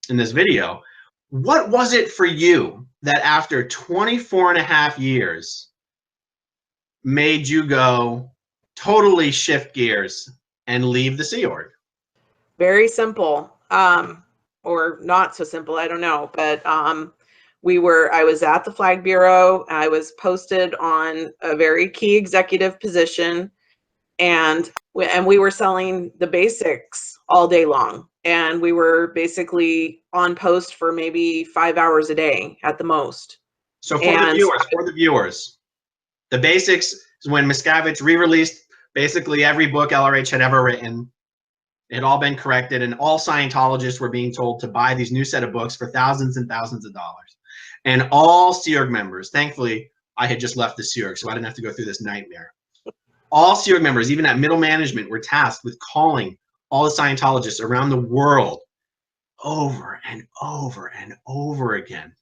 video, what was it for you that after 24 and a half years made you go totally shift gears and leave the Sea Org? Very simple, or not so simple, I don't know, but I was at the Flag Bureau. I was posted on a very key executive position, and we were selling the basics all day long, and we were basically on post for maybe 5 hours a day at the most. So for the viewers, the basics is when Miscavige re-released basically every book LRH had ever written. It had all been corrected, and all Scientologists were being told to buy these new set of books for thousands and thousands of dollars. And all Sea Org members, thankfully, I had just left the Sea Org, so I didn't have to go through this nightmare. All Sea Org members, even at middle management, were tasked with calling all the Scientologists around the world over and over and over again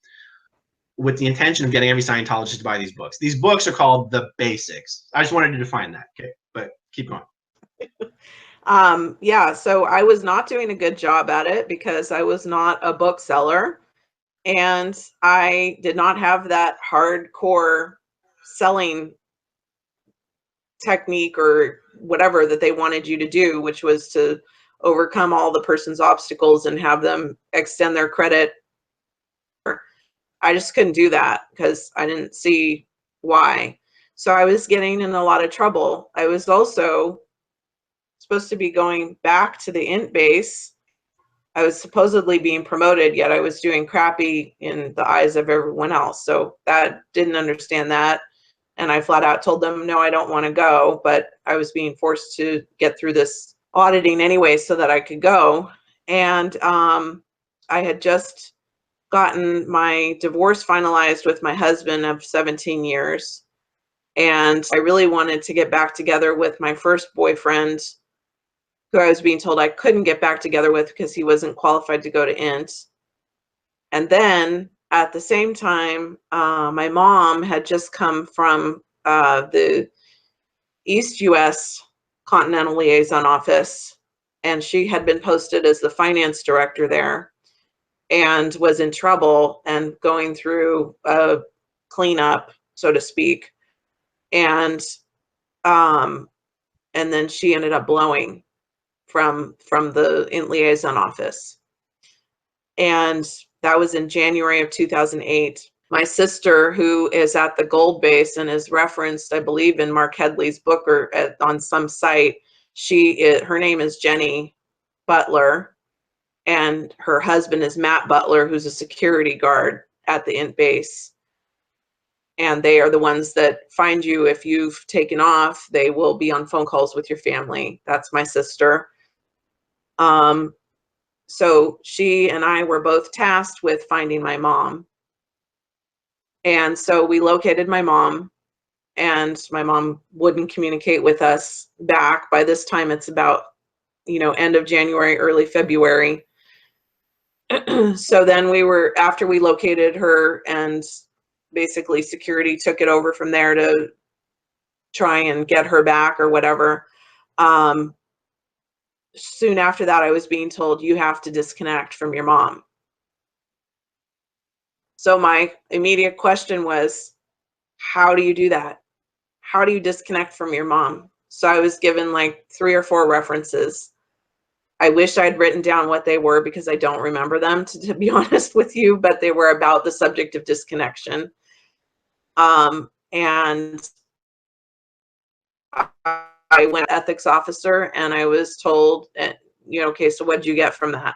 with the intention of getting every Scientologist to buy these books. These books are called the basics. I just wanted to define that, okay? But keep going. Yeah, so I was not doing a good job at it because I was not a bookseller, and I did not have that hardcore selling technique or whatever that they wanted you to do, which was to overcome all the person's obstacles and have them extend their credit. I just couldn't do that because I didn't see why. So I was getting in a lot of trouble. I was also supposed to be going back to the int base. I was supposedly being promoted, yet I was doing crappy in the eyes of everyone else. So that didn't understand that. And I flat out told them, no, I don't want to go. But I was being forced to get through this auditing anyway so that I could go. And I had just gotten my divorce finalized with my husband of 17 years. And I really wanted to get back together with my first boyfriend, who I was being told I couldn't get back together with because he wasn't qualified to go to INT. And then at the same time, my mom had just come from the East US Continental Liaison Office, and she had been posted as the finance director there and was in trouble and going through a cleanup, so to speak. And then she ended up blowing from the INT liaison office. And that was in January of 2008. My sister, who is at the Gold Base and is referenced, I believe, in Mark Headley's book or on some site, Her name is Jenny Butler, and her husband is Matt Butler, who's a security guard at the int base. And they are the ones that find you if you've taken off. They will be on phone calls with your family. That's my sister. So she and I were both tasked with finding my mom. And so we located my mom, and my mom wouldn't communicate with us back. By this time, it's about, end of January, early February. So then after we located her, and basically security took it over from there to try and get her back or whatever. Soon after that, I was being told, you have to disconnect from your mom. So my immediate question was, how do you do that? How do you disconnect from your mom? So I was given like 3 or 4 references. I wish I'd written down what they were, because I don't remember them, to be honest with you, but they were about the subject of disconnection. And I went to ethics officer, and I was told, okay, so what'd you get from that?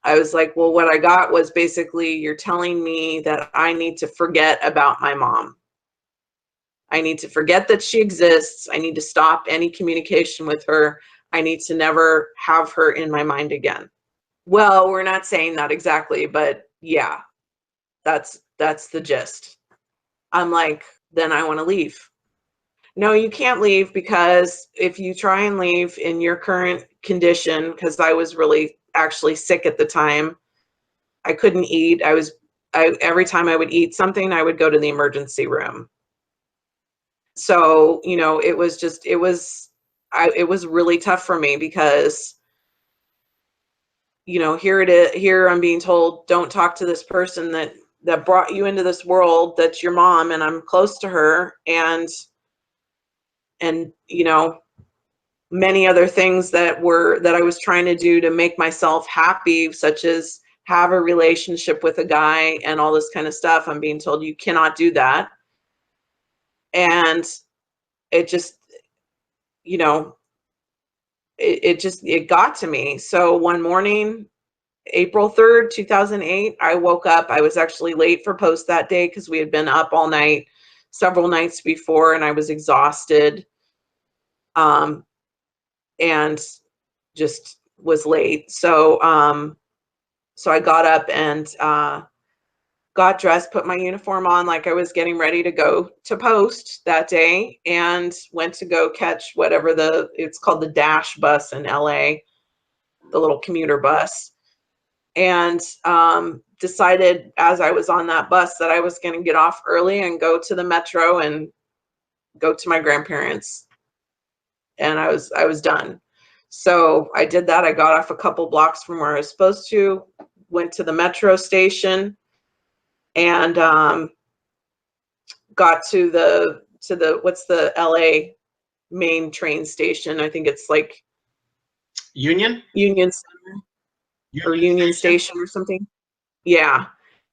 I was like, well, what I got was basically, you're telling me that I need to forget about my mom. I need to forget that she exists. I need to stop any communication with her. I need to never have her in my mind again. Well, we're not saying that exactly, but yeah, that's the gist. I'm like, then I want to leave. No, you can't leave, because if you try and leave in your current condition, because I was really actually sick at the time, I couldn't eat. Every time I would eat something, I would go to the emergency room. So, it was really tough for me, because, here I'm being told, don't talk to this person that brought you into this world, that's your mom, and I'm close to her, and many other things that I was trying to do to make myself happy, such as have a relationship with a guy and all this kind of stuff. I'm being told you cannot do that. And it just, it got to me. So one morning, April 3rd, 2008, I woke up. I was actually late for post that day, because we had been up all night, several nights before, and I was exhausted. And just was late. So I got up and got dressed, put my uniform on like I was getting ready to go to post that day, and went to go catch whatever it's called, the Dash bus in LA, the little commuter bus. And decided as I was on that bus that I was going to get off early and go to the metro and go to my grandparents. And I was done. So I did that. I got off a couple blocks from where I was supposed to, went to the metro station, and got to the what's the LA main train station? I think it's like Union Center or Union Station or something. Yeah.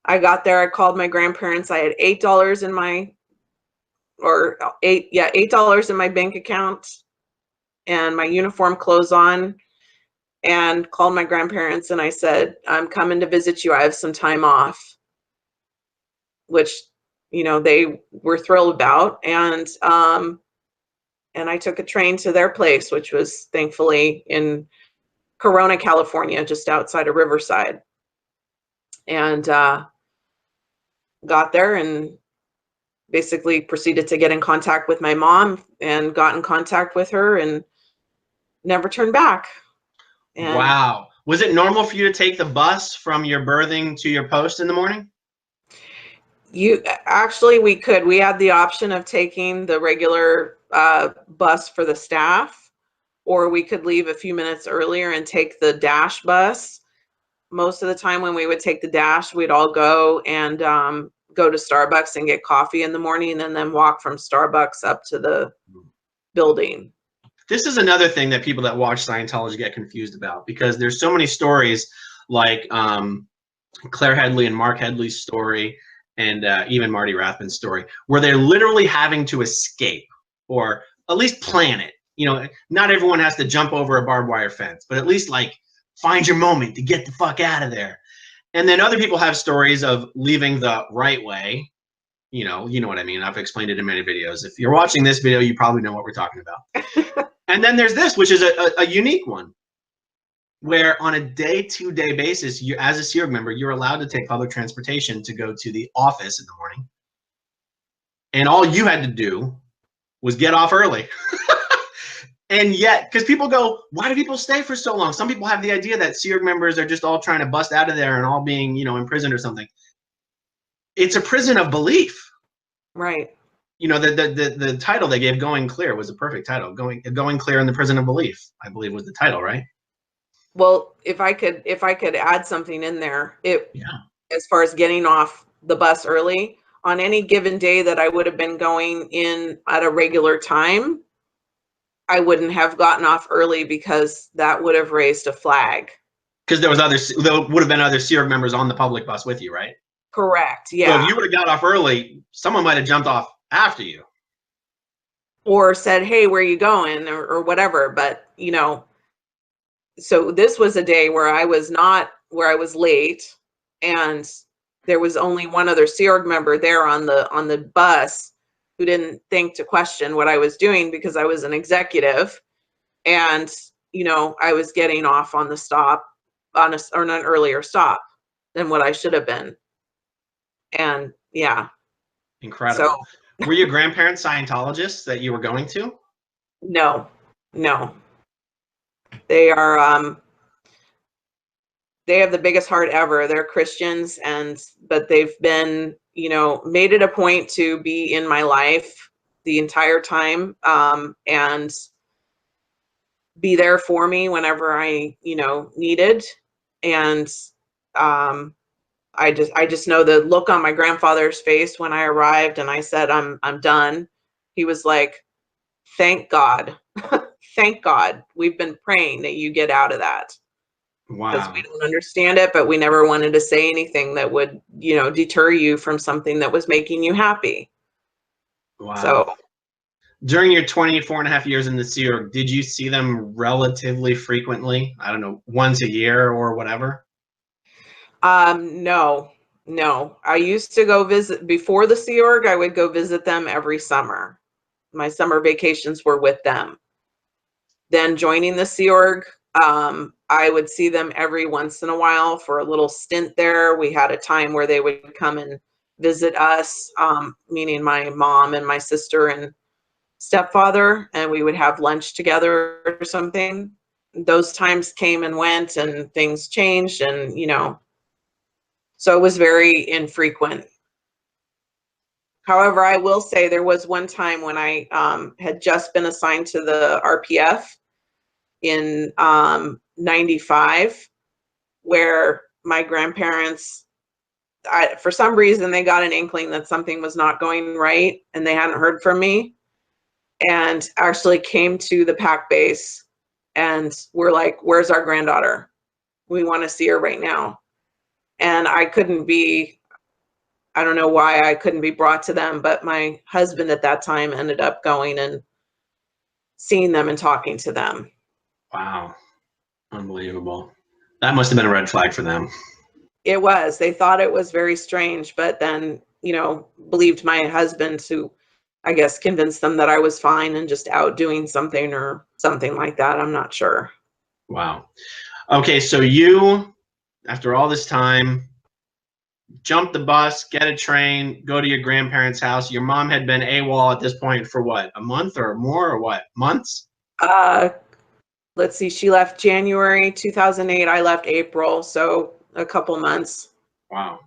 I got there. I called my grandparents. I had $8 in my $8 in my bank account and my uniform clothes on, and called my grandparents, and I said, I'm coming to visit you. I have some time off, which, they were thrilled about. And I took a train to their place, which was thankfully in Corona, California, just outside of Riverside. And got there and basically proceeded to get in contact with my mom, and got in contact with her and never turned back. And wow. Was it normal for you to take the bus from your berthing to your post in the morning? we had the option of taking the regular bus for the staff, or we could leave a few minutes earlier and take the Dash bus. Most of the time when we would take the Dash, we'd all go and go to Starbucks and get coffee in the morning, and then walk from Starbucks up to the building. This is another thing that people that watch Scientology get confused about, because there's so many stories like Claire Headley and Mark Headley's story, and even Marty Rathman's story, where they're literally having to escape, or at least plan it, You know, not everyone has to jump over a barbed wire fence, but at least like find your moment to get the fuck out of there. And then other people have stories of leaving the right way. You know what I mean. I've explained it in many videos. If you're watching this video, you probably know what we're talking about. And then there's this, which is a unique one, where on a day-to-day basis, you, as a Sea Org member, you're allowed to take public transportation to go to the office in the morning. And all you had to do was get off early. And yet, because people go, why do people stay for so long? Some people have the idea that Sea Org members are just all trying to bust out of there and all being, you know, imprisoned or something. It's a prison of belief. Right. You know, the title they gave, Going Clear, was a perfect title. Going Clear in the Prison of Belief, I believe, was the title, right? Well, if I could add something in there, as far as getting off the bus early, on any given day that I would have been going in at a regular time, I wouldn't have gotten off early because that would have raised a flag. Because there would have been other Sea Org members on the public bus with you, right? Correct. Yeah. So if you would have got off early, someone might have jumped off after you. Or said, hey, where are you going? Or whatever. But, you know, so this was a day where I was late, and there was only one other Sea Org member there on the bus who didn't think to question what I was doing because I was an executive. And, you know, I was getting off on the stop on an earlier stop than what I should have been. And yeah. Incredible. So, were your grandparents Scientologists that you were going to? No. They are, they have the biggest heart ever. They're Christians, but they've been, you know, made it a point to be in my life the entire time, and be there for me whenever I, you know, needed. And I just know the look on my grandfather's face when I arrived and I said, I'm done. He was like, thank God. Thank God. We've been praying that you get out of that. Wow. Because we don't understand it, but we never wanted to say anything that would, you know, deter you from something that was making you happy. Wow. So during your 24.5 years in the Sea Org, did you see them relatively frequently? I don't know, once a year or whatever? No. I used to go visit before the Sea Org. I would go visit them every summer. My summer vacations were with them. Then joining the Sea Org, I would see them every once in a while for a little stint there. We had a time where they would come and visit us, meaning my mom and my sister and stepfather, and we would have lunch together or something. Those times came and went and things changed, and, you know, so it was very infrequent. However, I will say there was one time when I had just been assigned to the RPF in 95, where my grandparents, for some reason, they got an inkling that something was not going right and they hadn't heard from me, and actually came to the PAC base and were like, where's our granddaughter? We want to see her right now. And I don't know why I couldn't be brought to them, but my husband at that time ended up going and seeing them and talking to them. Wow. Unbelievable. That must have been a red flag for them. It was. They thought it was very strange, but then, you know, believed my husband, who I guess convinced them that I was fine and just out doing something or something like that. I'm not sure. Wow. Okay, so you, after all this time, jump the bus, get a train, go to your grandparents' house. Your mom had been AWOL at this point for what, a month or more, or what, months? Let's see, she left January 2008. I left April, so a couple months. Wow.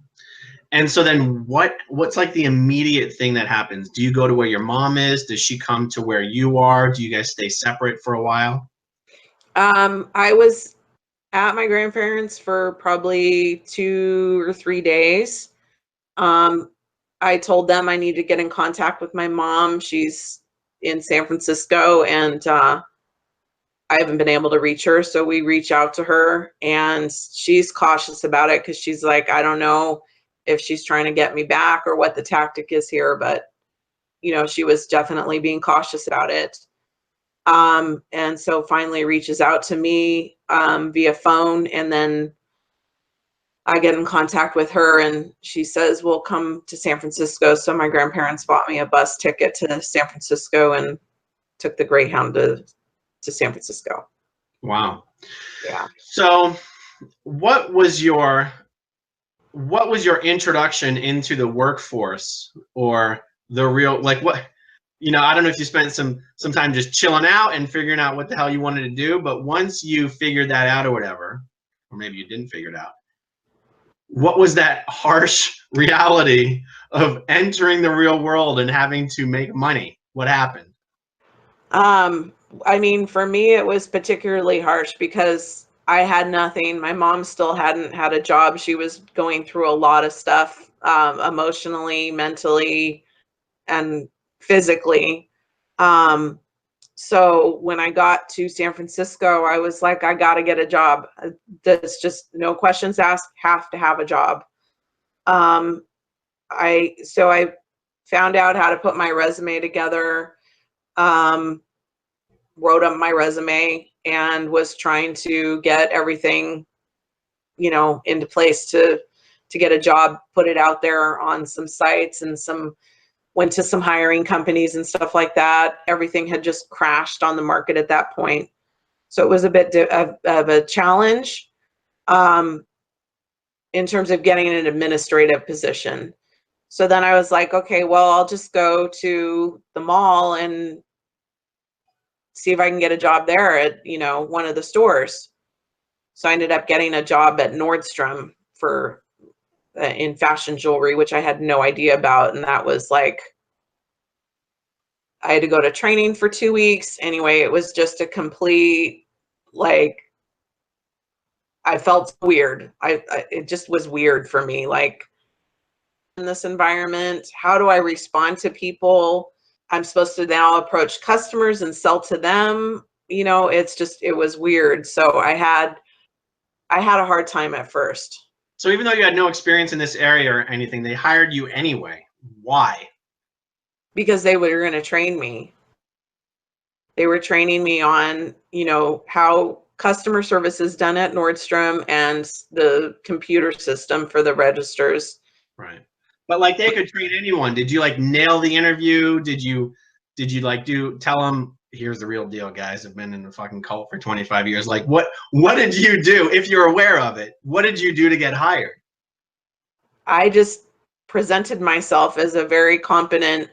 And so then what's like the immediate thing that happens? Do you go to where your mom is? Does she come to where you are? Do you guys stay separate for a while? I was at my grandparents for probably 2 or 3 days. I told them I need to get in contact with my mom. She's in San Francisco, and I haven't been able to reach her. So we reach out to her, and she's cautious about it because she's like, I don't know if she's trying to get me back or what the tactic is here, but, you know, she was definitely being cautious about it. And so finally reaches out to me via phone, and then I get in contact with her, and she says, "We'll come to San Francisco." So my grandparents bought me a bus ticket to San Francisco and took the Greyhound to San Francisco. Wow. Yeah. So what was your introduction into the workforce, or the real, like, what, I don't know if you spent some time just chilling out and figuring out what the hell you wanted to do, but once you figured that out or whatever, or maybe you didn't figure it out, what was that harsh reality of entering the real world and having to make money? What happened? I mean, for me, it was particularly harsh because I had nothing. My mom still hadn't had a job. She was going through a lot of stuff, emotionally, mentally, and physically. So when I got to San Francisco, I was like, I got to get a job. That's just no questions asked, have to have a job. So I found out how to put my resume together, wrote up my resume, and was trying to get everything, into place to get a job, put it out there on some sites, and went to some hiring companies and stuff like that. Everything had just crashed on the market at that point. So it was a bit of a challenge in terms of getting an administrative position. So then I was like, okay, well, I'll just go to the mall and see if I can get a job there at, one of the stores. So I ended up getting a job at Nordstrom for in fashion jewelry, which I had no idea about. And that was like, I had to go to training for 2 weeks. Anyway, it was just a complete, like, I felt weird. It just was weird for me. Like, in this environment, how do I respond to people? I'm supposed to now approach customers and sell to them. It was weird. So I had a hard time at first. So even though you had no experience in this area or anything, they hired you anyway. Why? Because they were going to train me. They were training me on, how customer service is done at Nordstrom and the computer system for the registers. Right. But like, they could train anyone. Did you like nail the interview? Did you like tell them, here's the real deal, guys, I've been in the fucking cult for 25 years. Like, what did you do, if you're aware of it? What did you do to get hired? I just presented myself as a very competent,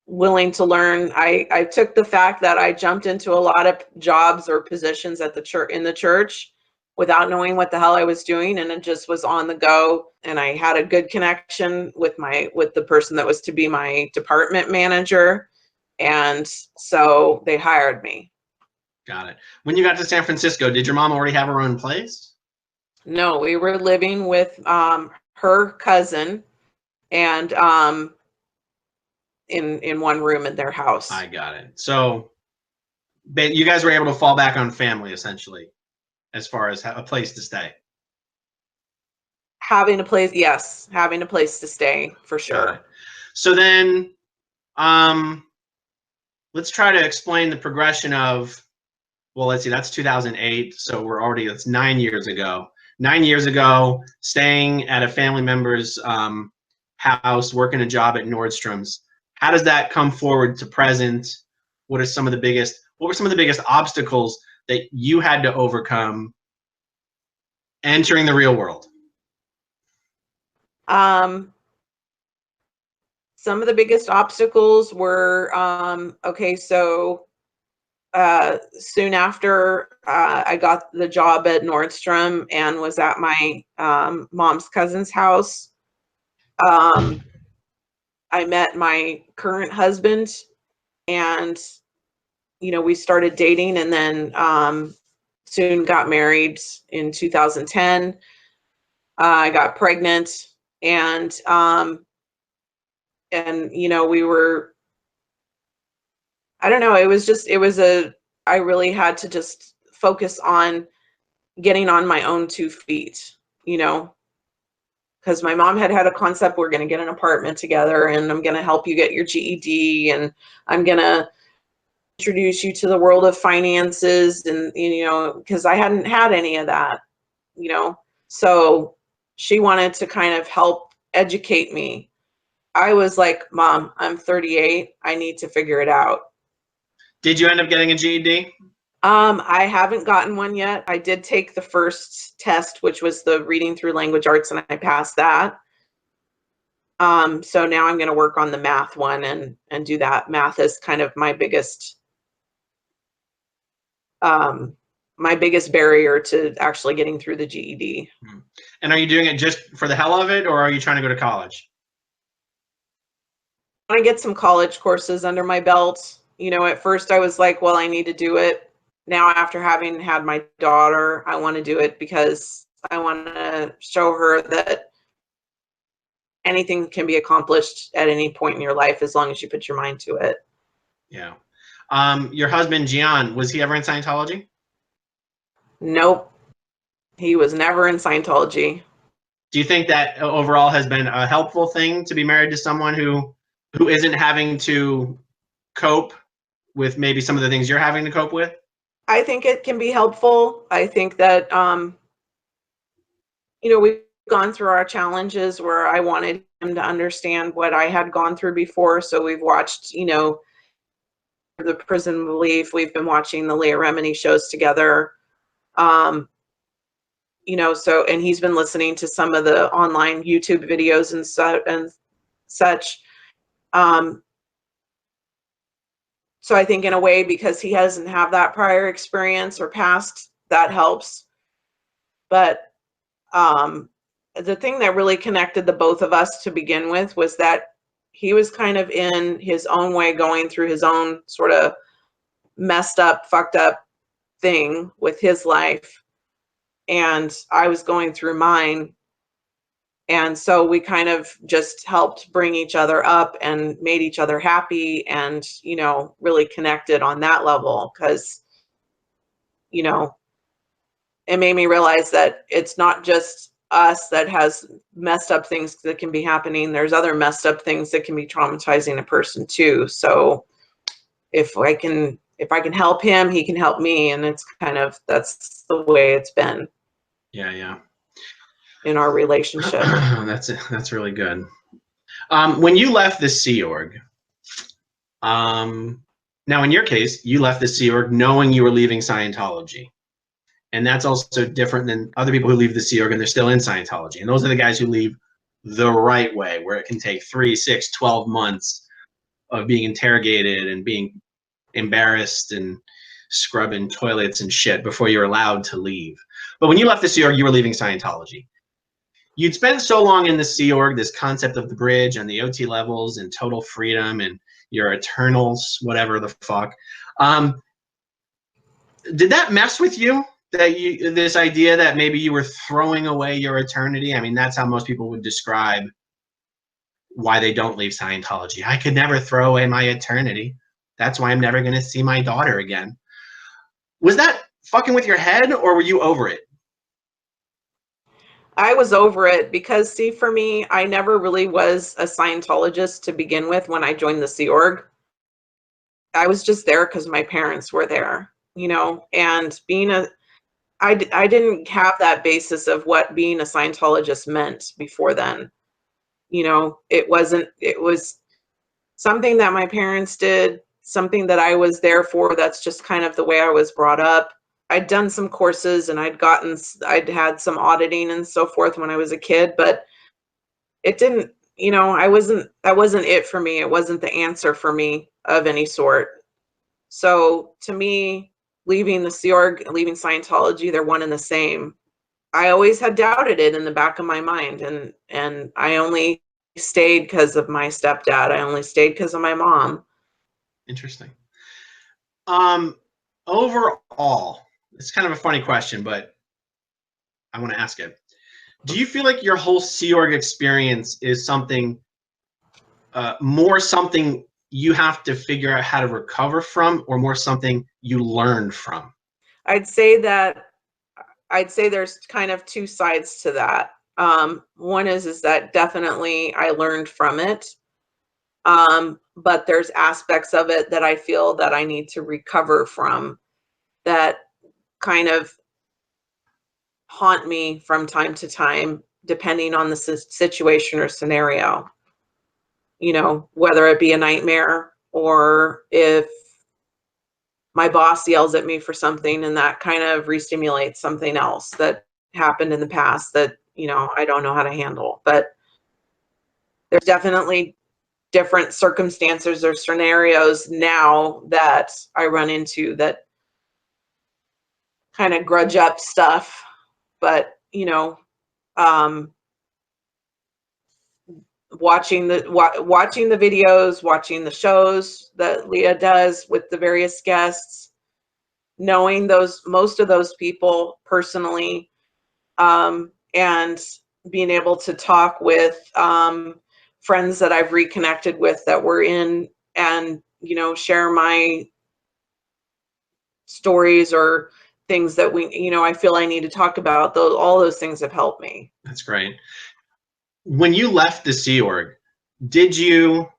willing to learn. I took the fact that I jumped into a lot of jobs or positions at the church, in the church, without knowing what the hell I was doing, and it just was on the go. And I had a good connection with the person that was to be my department manager, and so they hired me. Got it. When you got to San Francisco, did your mom already have her own place? No, we were living with her cousin, and in one room in their house. I got it. So you guys were able to fall back on family, essentially, as far as a place to stay. Having a place, yes, having a place to stay for sure. So then, let's try to explain the progression of, well, let's see, that's 2008. So that's 9 years ago. 9 years ago, staying at a family member's house, working a job at Nordstrom's. How does that come forward to present? What were some of the biggest obstacles that you had to overcome entering the real world? Some of the biggest obstacles were, okay, so soon after I got the job at Nordstrom and was at my mom's cousin's house, I met my current husband, and we started dating, and then soon got married in 2010. I got pregnant, and we were, I don't know, I really had to just focus on getting on my own 2 feet, because my mom had a concept, we're going to get an apartment together, and I'm going to help you get your GED, and I'm going to introduce you to the world of finances, and you know, because I hadn't had any of that, you know. So she wanted to kind of help educate me. I was like, Mom, I'm 38. I need to figure it out. Did you end up getting a GED? I haven't gotten one yet. I did take the first test, which was the reading through language arts, and I passed that. So now I'm going to work on the math one and do that. Math is kind of my biggest barrier to actually getting through the GED. And are you doing it just for the hell of it, or are you trying to go to college? I want to get some college courses under my belt. You know, at first I was like, well, I need to do it. Now, after having had my daughter, I want to do it because I want to show her that anything can be accomplished at any point in your life as long as you put your mind to it. Yeah. Your husband, Gian, was he ever in Scientology? Nope. He was never in Scientology. Do you think that overall has been a helpful thing to be married to someone who isn't having to cope with maybe some of the things you're having to cope with? I think it can be helpful. I think that, you know, we've gone through our challenges where I wanted him to understand what I had gone through before. So we've watched, you know, the Prison Belief. We've been watching the Leah Remini shows together. You know, so, and he's been listening to some of the online YouTube videos and such. So I think in a way, because he doesn't have that prior experience or past, that helps. But the thing that really connected the both of us to begin with was that he was kind of in his own way going through his own sort of messed up, fucked up thing with his life. And I was going through mine. And so we kind of just helped bring each other up and made each other happy and, you know, really connected on that level. Because, you know, it made me realize that it's not just us that has messed up things that can be happening. There's other messed up things that can be traumatizing a person too. So if I can help him, he can help me. And it's kind of, that's the way it's been. Yeah. In our relationship. That's really good. When you left the Sea Org, now in your case, you left the Sea Org knowing you were leaving Scientology. And that's also different than other people who leave the Sea Org and they're still in Scientology. And those are the guys who leave the right way, where it can take 3, 6, 12 months of being interrogated and being embarrassed and scrubbing toilets and shit before you're allowed to leave. But when you left the Sea Org, you were leaving Scientology. You'd spent so long in the Sea Org, this concept of the bridge and the OT levels and total freedom and your eternals, whatever the fuck. Did that mess with you? This idea that maybe you were throwing away your eternity? I mean, that's how most people would describe why they don't leave Scientology. I could never throw away my eternity. That's why I'm never going to see my daughter again. Was that fucking with your head, or were you over it? I was over it because, see, for me, I never really was a Scientologist to begin with when I joined the Sea Org. I was just there because my parents were there, you know, and I didn't have that basis of what being a Scientologist meant before then. You know, it was something that my parents did, something that I was there for. That's just kind of the way I was brought up. I'd done some courses and I'd had some auditing and so forth when I was a kid, but it didn't, you know, that wasn't it for me. It wasn't the answer for me of any sort. So to me, leaving the Sea Org, leaving Scientology, they're one and the same. I always had doubted it in the back of my mind, and I only stayed because of my stepdad. I only stayed because of my mom. Interesting. Overall, it's kind of a funny question, but I want to ask it. Do you feel like your whole Sea Org experience is something more something you have to figure out how to recover from, or more something you learned from? I'd say there's kind of two sides to that. One is that definitely I learned from it. But there's aspects of it that I feel that I need to recover from, that kind of haunt me from time to time, depending on the situation or scenario. You know, whether it be a nightmare or if my boss yells at me for something, and that kind of re-stimulates something else that happened in the past that, you know, I don't know how to handle. But there's definitely different circumstances or scenarios now that I run into that kind of grudge up stuff. But, you know, watching the videos, watching the shows that Leah does with the various guests, knowing most of those people personally, and being able to talk with friends that I've reconnected with that were in, and, you know, share my stories or things that we, you know, I feel I need to talk about. All those things have helped me. That's great. When you left the Sea Org, did you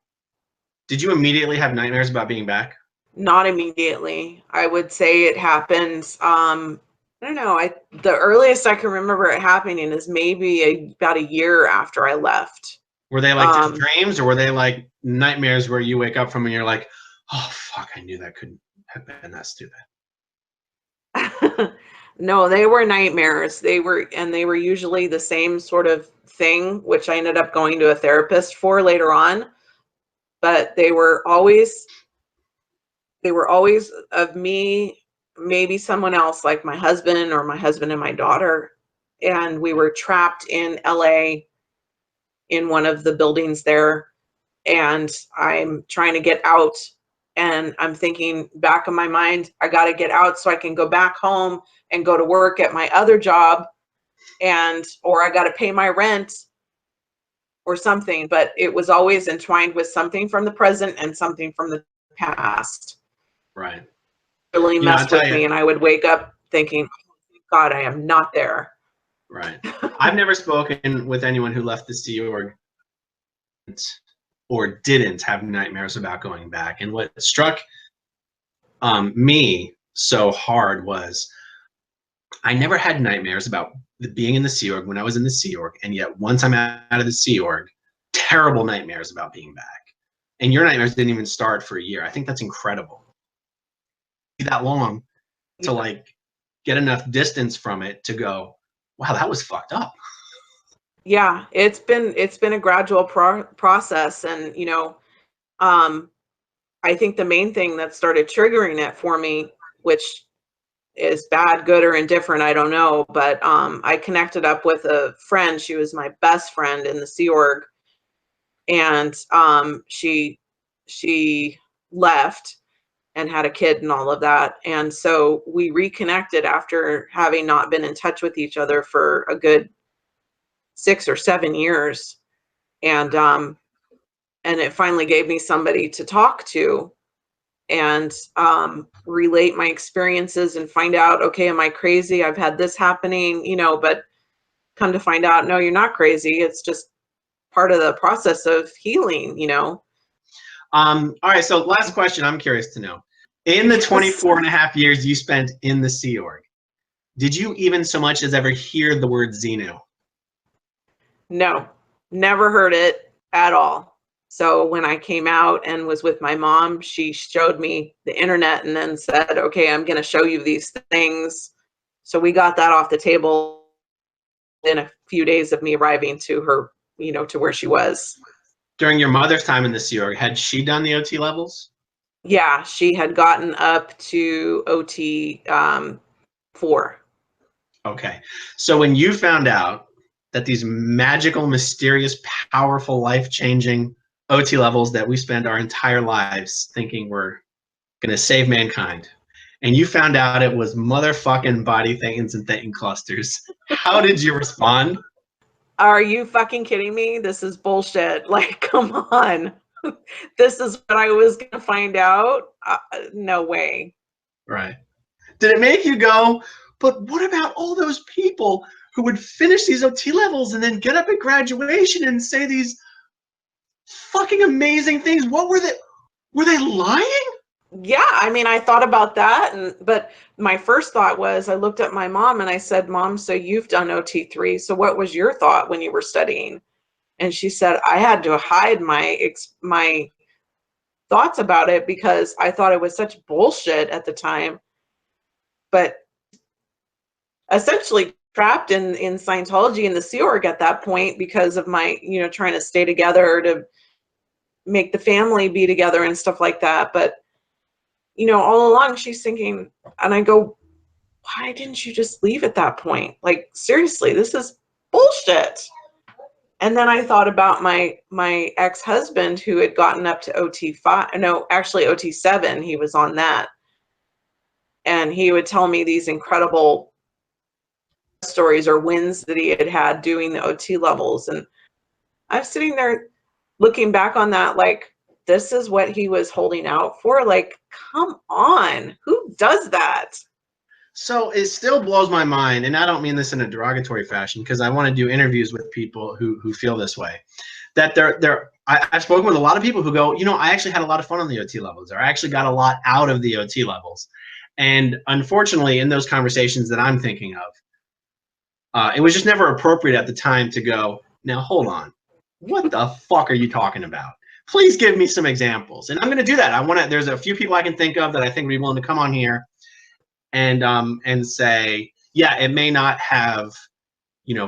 immediately have nightmares about being back? Not immediately. I would say it happened. I don't know. The earliest I can remember it happening is maybe about a year after I left. Were they like just dreams, or were they like nightmares where you wake up from and you're like, oh fuck, I knew that couldn't have been that stupid? No, they were nightmares. They were usually the same sort of thing, which I ended up going to a therapist for later on. But they were always of me, maybe someone else, like my husband or my husband and my daughter. And we were trapped in LA in one of the buildings there. And I'm trying to get out. And I'm thinking, back of my mind, I got to get out so I can go back home and go to work at my other job, or I got to pay my rent or something. But it was always entwined with something from the present and something from the past. Right. Really messed with me, and I would wake up thinking, God, I am not there. Right. I've never spoken with anyone who left the Sea Org or didn't have nightmares about going back. And what struck me so hard was I never had nightmares about being in the Sea Org when I was in the Sea Org, and yet once I'm out of the Sea Org, terrible nightmares about being back. And your nightmares didn't even start for a year. I think that's incredible. That long to like get enough distance from it to go, wow, that was fucked up. Yeah, it's been a gradual process. And, you know, I think the main thing that started triggering it for me, which is bad, good, or indifferent, I don't know, but I connected up with a friend. She was my best friend in the Sea Org, and she left and had a kid and all of that. And so we reconnected after having not been in touch with each other for a good 6 or 7 years. And it finally gave me somebody to talk to and relate my experiences and find out, okay, am I crazy? I've had this happening, you know, but come to find out, no, you're not crazy. It's just part of the process of healing, you know? All right, so last question I'm curious to know. In the 24 and a half years you spent in the Sea Org, did you even so much as ever hear the word Xenu? No, never heard it at all. So when I came out and was with my mom, she showed me the internet and then said, okay, I'm going to show you these things. So we got that off the table in a few days of me arriving to her, you know, to where she was. During your mother's time in the Sea Org, had she done the OT levels? Yeah, she had gotten up to OT 4. Okay. So when you found out that these magical, mysterious, powerful, life-changing OT levels that we spend our entire lives thinking we're going to save mankind, and you found out it was motherfucking body thetans and thetan clusters, how did you respond? Are you fucking kidding me? This is bullshit. Like, come on. This is what I was going to find out? No way. Right. Did it make you go, but what about all those people who would finish these OT levels and then get up at graduation and say these fucking amazing things. What were they? Were they lying? Yeah, I mean, I thought about that, but my first thought was I looked at my mom and I said, Mom, so you've done OT3. So what was your thought when you were studying? And she said, I had to hide my thoughts about it because I thought it was such bullshit at the time. But essentially trapped in Scientology and the Sea Org at that point because of my, trying to stay together to make the family be together and stuff like that. But all along she's thinking, and I go, why didn't you just leave at that point? Like, seriously, this is bullshit. And then I thought about my ex-husband who had gotten up to OT5, no, actually OT7, he was on that. And he would tell me these incredible stories or wins that he had had doing the OT levels. And I'm sitting there looking back on that like, this is what he was holding out for? Like, come on, who does that? So it still blows my mind, and I don't mean this in a derogatory fashion because I want to do interviews with people who feel this way. That I've spoken with a lot of people who go, I actually had a lot of fun on the OT levels, or I actually got a lot out of the OT levels. And unfortunately, in those conversations that I'm thinking of, it was just never appropriate at the time to go, now hold on, what the fuck are you talking about? Please give me some examples. And I'm going to do that. There's a few people I can think of that I think would be willing to come on here and say, yeah, it may not have,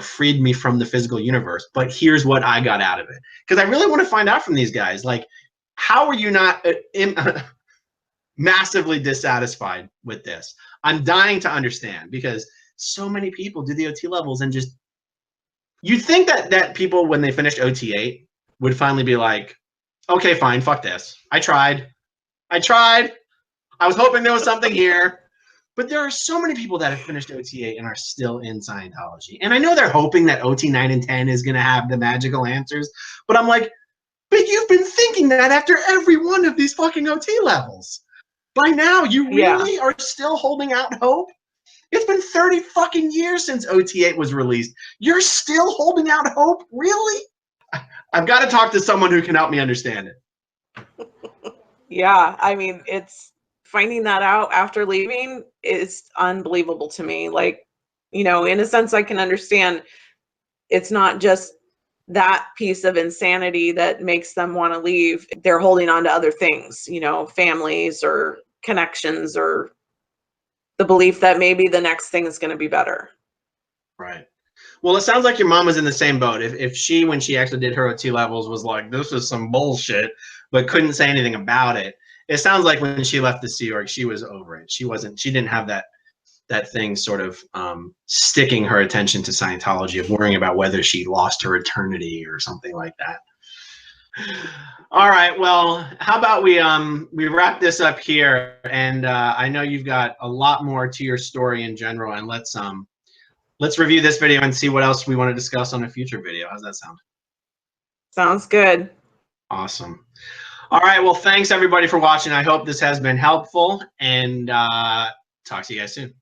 freed me from the physical universe, but here's what I got out of it. Because I really want to find out from these guys, like, how are you not massively dissatisfied with this? I'm dying to understand, because so many people do the OT levels and just, you'd think that people, when they finished OT8, would finally be like, okay, fine, fuck this. I tried. I was hoping there was something here. But there are so many people that have finished OT8 and are still in Scientology. And I know they're hoping that OT9 and 10 is going to have the magical answers. But I'm like, but you've been thinking that after every one of these fucking OT levels. By now, you really are still holding out hope? It's been 30 fucking years since OT8 was released. You're still holding out hope? Really? I've got to talk to someone who can help me understand it. Yeah, I mean, it's finding that out after leaving is unbelievable to me. Like, in a sense, I can understand it's not just that piece of insanity that makes them want to leave. They're holding on to other things, families or connections or the belief that maybe the next thing is going to be better. Right. Well, it sounds like your mom was in the same boat. If she, when she actually did her OT levels, was like, this is some bullshit, but couldn't say anything about it. It sounds like when she left the Sea Org, she was over it. She didn't have that thing sort of sticking her attention to Scientology, of worrying about whether she lost her eternity or something like that. All right, well, how about we wrap this up here? And I know you've got a lot more to your story in general, and let's review this video and see what else we want to discuss on a future video. How's that sound? Sounds good. Awesome. All right, well, thanks everybody for watching. I hope this has been helpful, and talk to you guys soon.